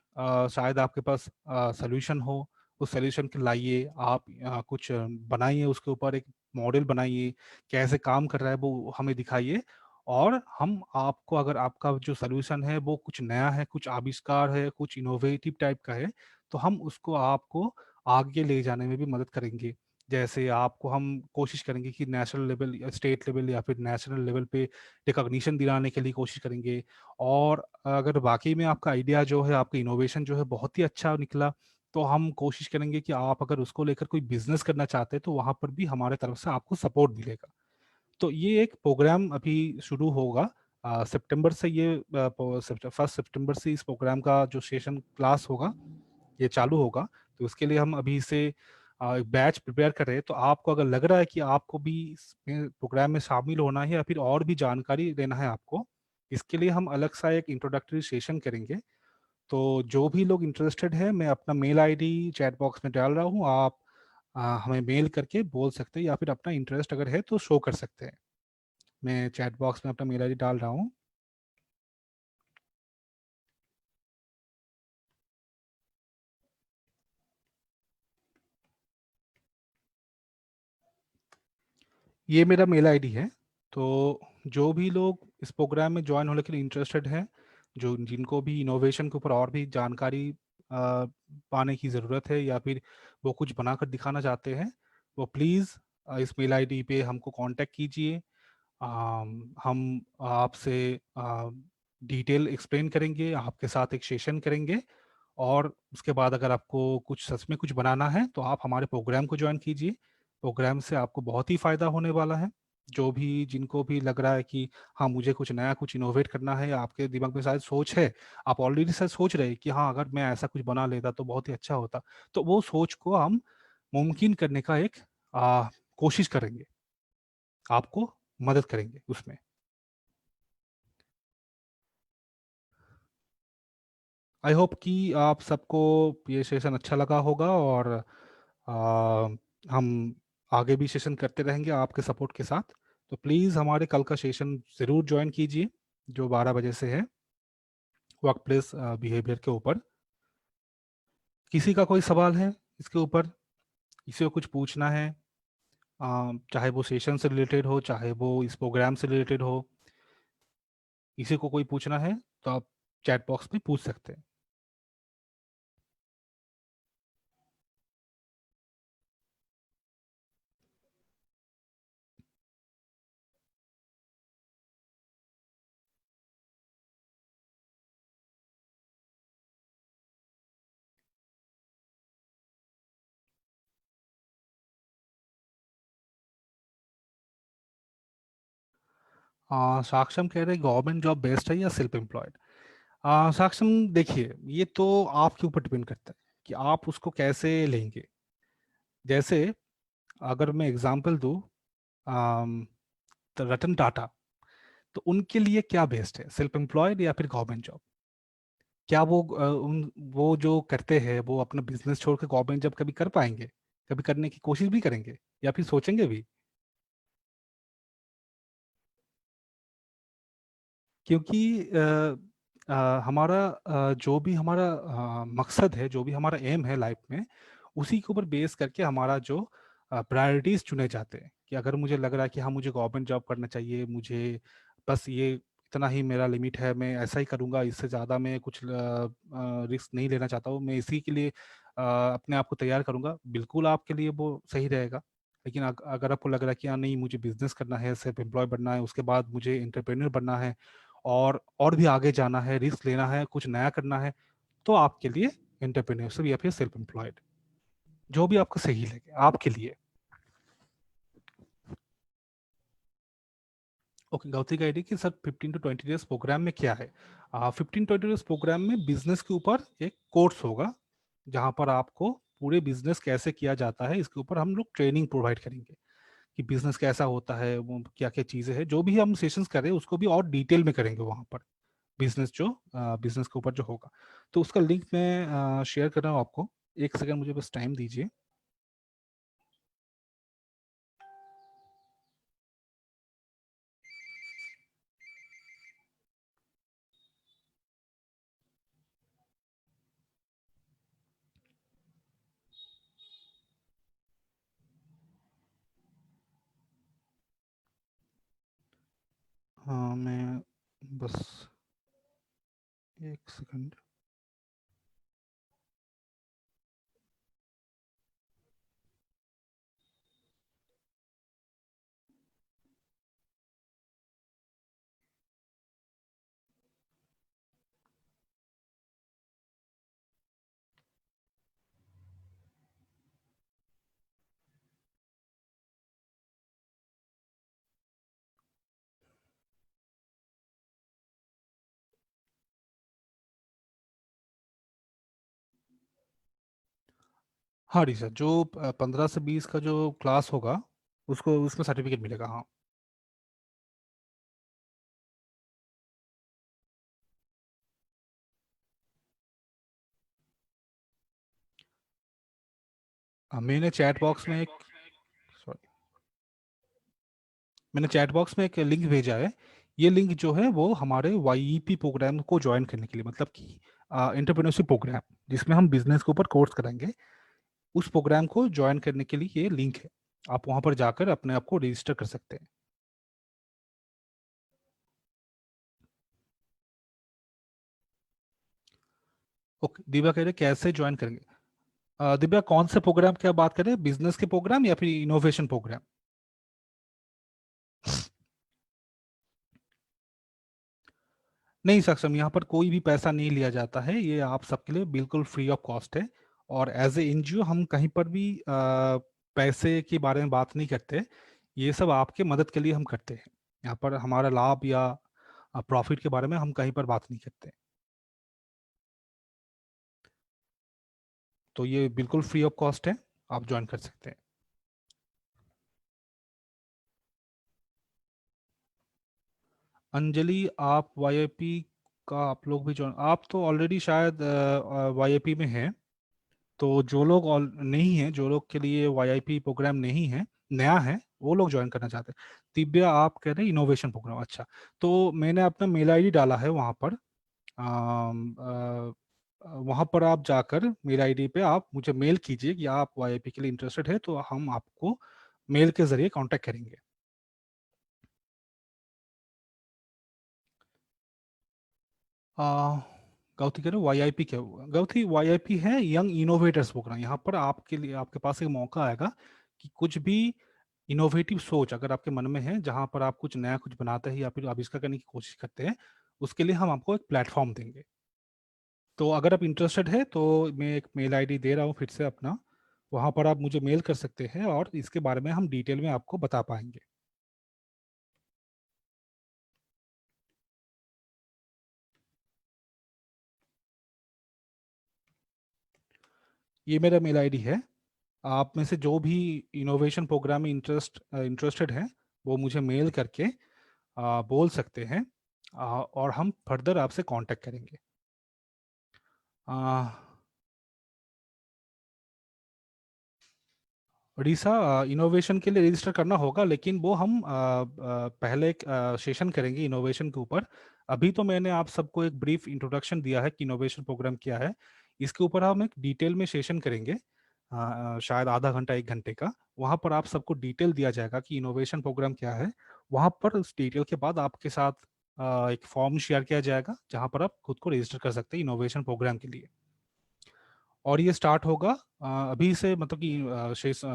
शायद आपके पास सॉल्यूशन हो, उस सॉल्यूशन के लाइए, आप कुछ बनाइए, उसके ऊपर एक मॉडल बनाइए, कैसे काम कर रहा है वो हमें दिखाइए। और हम आपको, अगर आपका जो सॉल्यूशन है वो कुछ नया है, कुछ आविष्कार है, कुछ इनोवेटिव टाइप का है, तो हम उसको आपको आगे ले जाने में भी मदद करेंगे। जैसे आपको हम कोशिश करेंगे कि नेशनल लेवल या स्टेट लेवल या फिर नेशनल लेवल पे रिकॉग्निशन दिलाने के लिए कोशिश करेंगे। और अगर वाकई में आपका आइडिया जो है, आपका इनोवेशन जो है बहुत ही अच्छा निकला, तो हम कोशिश करेंगे कि आप अगर उसको लेकर कोई बिजनेस करना चाहते हैं तो वहाँ पर भी हमारे तरफ से आपको सपोर्ट मिलेगा। तो ये एक प्रोग्राम अभी शुरू होगा सितंबर से। ये 1 सितंबर से इस प्रोग्राम का जो सेशन क्लास होगा ये चालू होगा। तो उसके लिए हम अभी से एक बैच प्रिपेयर कर रहे हैं। तो आपको अगर लग रहा है कि आपको भी इसमें प्रोग्राम में शामिल होना है या फिर और भी जानकारी लेना है आपको, इसके लिए हम अलग सा एक इंट्रोडक्टरी सेशन करेंगे। तो जो भी लोग इंटरेस्टेड है, मैं अपना मेल आईडी चैट बॉक्स में डाल रहा हूँ, आप हमें मेल करके बोल सकते हैं या फिर अपना इंटरेस्ट अगर है तो शो कर सकते हैं। मैं चैट बॉक्स में अपना मेल आईडी डाल रहा हूँ। ये मेरा मेल आईडी है। तो जो भी लोग इस प्रोग्राम में ज्वाइन होने के लिए इंटरेस्टेड हैं, जो जिनको भी इनोवेशन के ऊपर और भी जानकारी पाने की ज़रूरत है, या फिर वो कुछ बनाकर दिखाना चाहते हैं, वो प्लीज़ इस मेल आईडी पे हमको कांटेक्ट कीजिए। हम आपसे डिटेल एक्सप्लेन करेंगे, आपके साथ एक सेशन करेंगे, और उसके बाद अगर आपको कुछ सच में कुछ बनाना है तो आप हमारे प्रोग्राम को ज्वाइन कीजिए। प्रोग्राम से आपको बहुत ही फ़ायदा होने वाला है। जो भी जिनको भी लग रहा है कि हाँ, मुझे कुछ नया कुछ इनोवेट करना है, या आपके दिमाग में शायद सोच है, आप ऑलरेडी शायद सोच रहे हैं कि हाँ, अगर मैं ऐसा कुछ बना लेता तो बहुत ही अच्छा होता। तो वो सोच को हम मुमकिन करने का एक कोशिश करेंगे, आपको मदद करेंगे उसमें। आई होप कि आप सबको ये सेशन अच्छा लगा होगा, और आ, हम आगे भी सेशन करते रहेंगे आपके सपोर्ट के साथ। तो प्लीज़ हमारे कल का सेशन ज़रूर ज्वाइन कीजिए, जो 12 बजे से है, वर्क प्लेस बिहेवियर के ऊपर। किसी का कोई सवाल है इसके ऊपर, किसी को कुछ पूछना है, चाहे वो सेशन से रिलेटेड हो, चाहे वो इस प्रोग्राम से रिलेटेड हो, किसी को कोई पूछना है तो आप चैट बॉक्स में पूछ सकते हैं। साक्षम कह रहे गवर्नमेंट जॉब बेस्ट है या सेल्फ एम्प्लॉयड। साक्षम देखिए, ये तो आपके ऊपर डिपेंड करता है कि आप उसको कैसे लेंगे। जैसे अगर मैं एग्जांपल दूं, आम, तो रतन टाटा, तो उनके लिए क्या बेस्ट है, सेल्फ एम्प्लॉयड या फिर गवर्नमेंट जॉब? क्या वो जो करते हैं वो अपना बिजनेस छोड़ के गवर्नमेंट जॉब कभी कर पाएंगे? कभी करने की कोशिश भी करेंगे या फिर सोचेंगे भी? क्योंकि हमारा जो भी हमारा मकसद है, जो भी हमारा एम है लाइफ में, उसी के ऊपर बेस करके हमारा जो प्रायोरिटीज चुने जाते हैं। कि अगर मुझे लग रहा है कि हाँ, मुझे गवर्नमेंट जॉब करना चाहिए, मुझे बस ये इतना ही मेरा लिमिट है, मैं ऐसा ही करूँगा, इससे ज़्यादा मैं कुछ रिस्क नहीं लेना चाहता हूँ, मैं इसी के लिए अपने आप को तैयार करूँगा, बिल्कुल आपके लिए वो सही रहेगा। लेकिन अगर आपको लग रहा है कि हाँ नहीं, मुझे बिजनेस करना है, सेल्फ एम्प्लॉय बनना है, उसके बाद मुझे एंटरप्रेन्योर बनना है, और भी आगे जाना है, रिस्क लेना है, कुछ नया करना है, तो आपके लिए एंटरप्रेन्योरशिप या फिर सेल्फ एम्प्लॉयड, जो भी आपको सही लगे आपके लिए। ओके, गौती का आइडिया कि सर 15 to 20 डेज प्रोग्राम में क्या है। 15-20 डेज प्रोग्राम में बिजनेस के ऊपर एक कोर्स होगा, जहाँ पर आपको पूरे बिजनेस कैसे किया जाता है इसके ऊपर हम लोग ट्रेनिंग प्रोवाइड करेंगे। कि बिजनेस कैसा होता है, वो क्या क्या चीज़ें हैं, जो भी हम सेशंस कर रहे हैं उसको भी और डिटेल में करेंगे वहाँ पर। बिजनेस के ऊपर जो होगा, तो उसका लिंक मैं शेयर कर रहा हूँ आपको। एक सेकंड मुझे बस टाइम दीजिए। हाँ, मैं बस एक सेकंड। हाँ जी सर, जो 15 से 20 का जो क्लास होगा, उसको उसमें सर्टिफिकेट मिलेगा, हाँ। मैंने चैट बॉक्स में एक, सॉरी, मैंने चैट बॉक्स में एक लिंक भेजा है। ये लिंक जो है वो हमारे वाईईपी प्रोग्राम को ज्वाइन करने के लिए, मतलब कि एंटरप्रेन्योरशिप प्रोग्राम, जिसमें हम बिजनेस के ऊपर कोर्स कराएंगे, उस प्रोग्राम को ज्वाइन करने के लिए ये लिंक है। आप वहां पर जाकर अपने आप को रजिस्टर कर सकते हैं। ओके, दीवा कह रहे कैसे ज्वाइन करेंगे। दिव्या, कौन से प्रोग्राम की आप बात कर रहे हैं, बिजनेस के प्रोग्राम या फिर इनोवेशन प्रोग्राम? नहीं सक्षम, यहाँ पर कोई भी पैसा नहीं लिया जाता है, ये आप सबके लिए बिल्कुल फ्री ऑफ कॉस्ट है। और एज ए एनजीओ हम कहीं पर भी पैसे के बारे में बात नहीं करते। ये सब आपके मदद के लिए हम करते हैं। यहाँ पर हमारा लाभ या प्रॉफिट के बारे में हम कहीं पर बात नहीं करते। तो ये बिल्कुल फ्री ऑफ कॉस्ट है, आप ज्वाइन कर सकते हैं। अंजलि, आप वाईआईपी का आप लोग भी ज्वाइन, आप तो ऑलरेडी शायद वाईआईपी में हैं। तो जो लोग नहीं है, जो लोग के लिए वाईआईपी प्रोग्राम नहीं है, नया है, वो लोग ज्वाइन करना चाहते हैं। दिव्या, आप कह रहे हैं इनोवेशन प्रोग्राम, अच्छा। तो मैंने अपना मेल आईडी डाला है वहाँ पर। वहाँ पर आप जाकर मेल आईडी पे आप मुझे मेल कीजिए कि आप वाईआईपी के लिए इंटरेस्टेड है, तो हम आपको मेल के जरिए कांटेक्ट करेंगे। आ, गौथी कह रहे वाईआईपी क्या हुआ? गौथी, वाईआईपी है यंग इनोवेटर्स प्रोग्राम। यहाँ पर आपके लिए, आपके पास एक मौका आएगा कि कुछ भी इनोवेटिव सोच अगर आपके मन में है, जहाँ पर आप कुछ नया कुछ बनाते हैं या फिर आविष्कार करने की कोशिश करते हैं, उसके लिए हम आपको एक प्लेटफॉर्म देंगे। तो अगर आप इंटरेस्टेड है तो मैं एक मेल आईडी दे रहा हूँ फिर से अपना, वहाँ पर आप मुझे मेल कर सकते हैं और इसके बारे में हम डिटेल में आपको बता पाएंगे। ये मेरा मेल आईडी है। आप में से जो भी इनोवेशन प्रोग्राम में इंटरेस्टेड है, वो मुझे मेल करके बोल सकते हैं, और हम फर्दर आपसे कांटेक्ट करेंगे। आ, उड़ीसा, इनोवेशन के लिए रजिस्टर करना होगा, लेकिन वो हम पहले एक सेशन करेंगे इनोवेशन के ऊपर। अभी तो मैंने आप सबको एक ब्रीफ इंट्रोडक्शन दिया है कि इनोवेशन प्रोग्राम क्या है। इसके ऊपर हम एक डिटेल में सेशन करेंगे, शायद आधा घंटा 1 घंटे का। वहाँ पर आप सबको डिटेल दिया जाएगा कि इनोवेशन प्रोग्राम क्या है। वहाँ पर उस डिटेल के बाद आपके साथ एक फॉर्म शेयर किया जाएगा, जहाँ पर आप खुद को रजिस्टर कर सकते हैं इनोवेशन प्रोग्राम के लिए। और ये स्टार्ट होगा अभी से, मतलब कि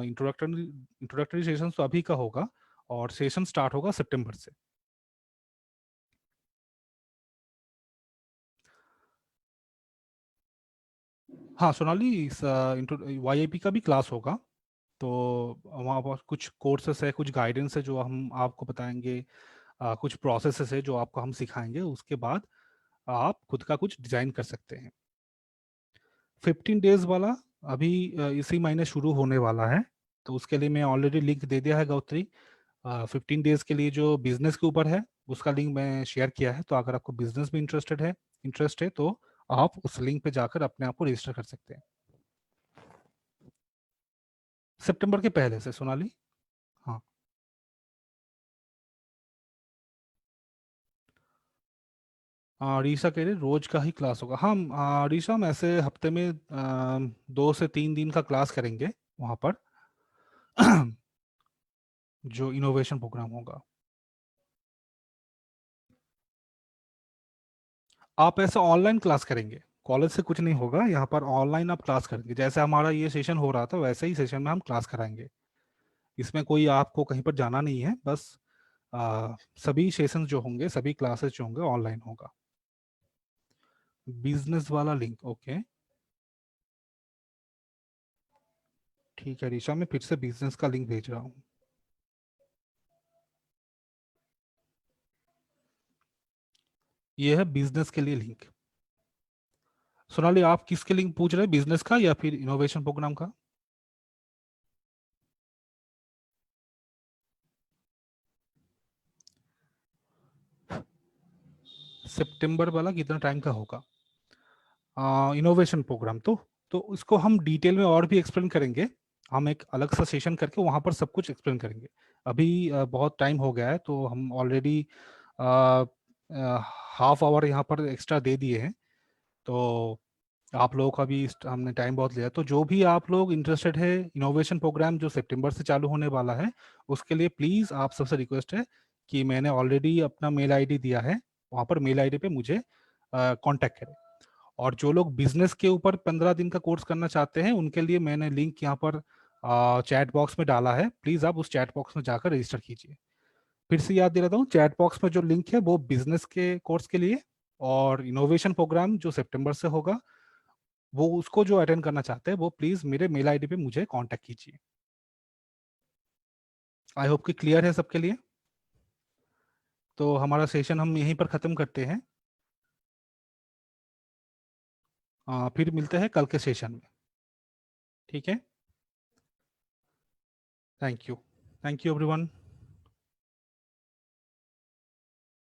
इंट्रोडक्टरी सेशन तो अभी का होगा, और सेशन स्टार्ट होगा सितंबर से। हाँ सोनाली, इस वाईआईपी का भी क्लास होगा। तो वहाँ पर कुछ कोर्सेस है, कुछ गाइडेंस है जो हम आपको बताएंगे, कुछ प्रोसेसेस है जो आपको हम सिखाएंगे। उसके बाद आप खुद का कुछ डिजाइन कर सकते हैं। 15 डेज वाला अभी इसी महीने शुरू होने वाला है। तो उसके लिए मैं ऑलरेडी लिंक दे दिया है गौत्री। 15 डेज के लिए जो बिजनेस के ऊपर है, उसका लिंक मैं शेयर किया है। तो अगर आपको बिजनेस में इंटरेस्ट है तो आप उस लिंक पे जाकर अपने आप को रजिस्टर कर सकते हैं, सितंबर के पहले से सोनाली। हाँ। रीशा कह रहे रोज का ही क्लास होगा। हाँ रीशा, हम ऐसे हफ्ते में 2 से 3 दिन का क्लास करेंगे वहाँ पर, जो इनोवेशन प्रोग्राम होगा। आप ऐसे ऑनलाइन क्लास करेंगे, कॉलेज से कुछ नहीं होगा, यहाँ पर ऑनलाइन आप क्लास करेंगे। जैसे हमारा ये सेशन हो रहा था वैसे ही सेशन में हम क्लास कराएंगे। इसमें कोई आपको कहीं पर जाना नहीं है, बस सभी सेशंस जो होंगे, सभी क्लासेस जो होंगे, ऑनलाइन होगा। बिजनेस वाला लिंक, ओके। ठीक है ऋषा, मैं फिर से बिजनेस का लिंक भेज रहा हूँ। ये है बिजनेस के लिए लिंक। सोनाली, आप किसके लिंक पूछ रहे हैं, बिजनेस का या फिर इनोवेशन प्रोग्राम का? सितंबर वाला कितना टाइम का होगा? इनोवेशन प्रोग्राम तो इसको हम डिटेल में और भी एक्सप्लेन करेंगे। हम एक अलग सा सेशन करके वहाँ पर सब कुछ एक्सप्लेन करेंगे। अभी बहुत टाइम हो गया है, तो हम ऑलरेडी हाफ आवर यहाँ पर एक्स्ट्रा दे दिए हैं। तो आप लोगों का भी हमने टाइम बहुत लिया। तो जो भी आप लोग इंटरेस्टेड है इनोवेशन प्रोग्राम जो सितंबर से चालू होने वाला है, उसके लिए प्लीज़ आप सबसे रिक्वेस्ट है कि मैंने ऑलरेडी अपना मेल आईडी दिया है, वहाँ पर मेल आईडी पे मुझे कांटेक्ट करें। और जो लोग बिजनेस के ऊपर 15 दिन का कोर्स करना चाहते हैं उनके लिए मैंने लिंक यहाँ पर चैट बॉक्स में डाला है, प्लीज आप उस चैट बॉक्स में जाकर रजिस्टर कीजिए। फिर से याद दिलाता हूँ, चैट बॉक्स में जो लिंक है वो बिजनेस के कोर्स के लिए, और इनोवेशन प्रोग्राम जो सितंबर से होगा वो उसको जो अटेंड करना चाहते हैं वो प्लीज मेरे मेल आईडी पे मुझे कांटेक्ट कीजिए। आई होप कि क्लियर है सबके लिए। तो हमारा सेशन हम यहीं पर खत्म करते हैं। फिर मिलते हैं कल के सेशन में। ठीक है, थैंक यू एवरीवन।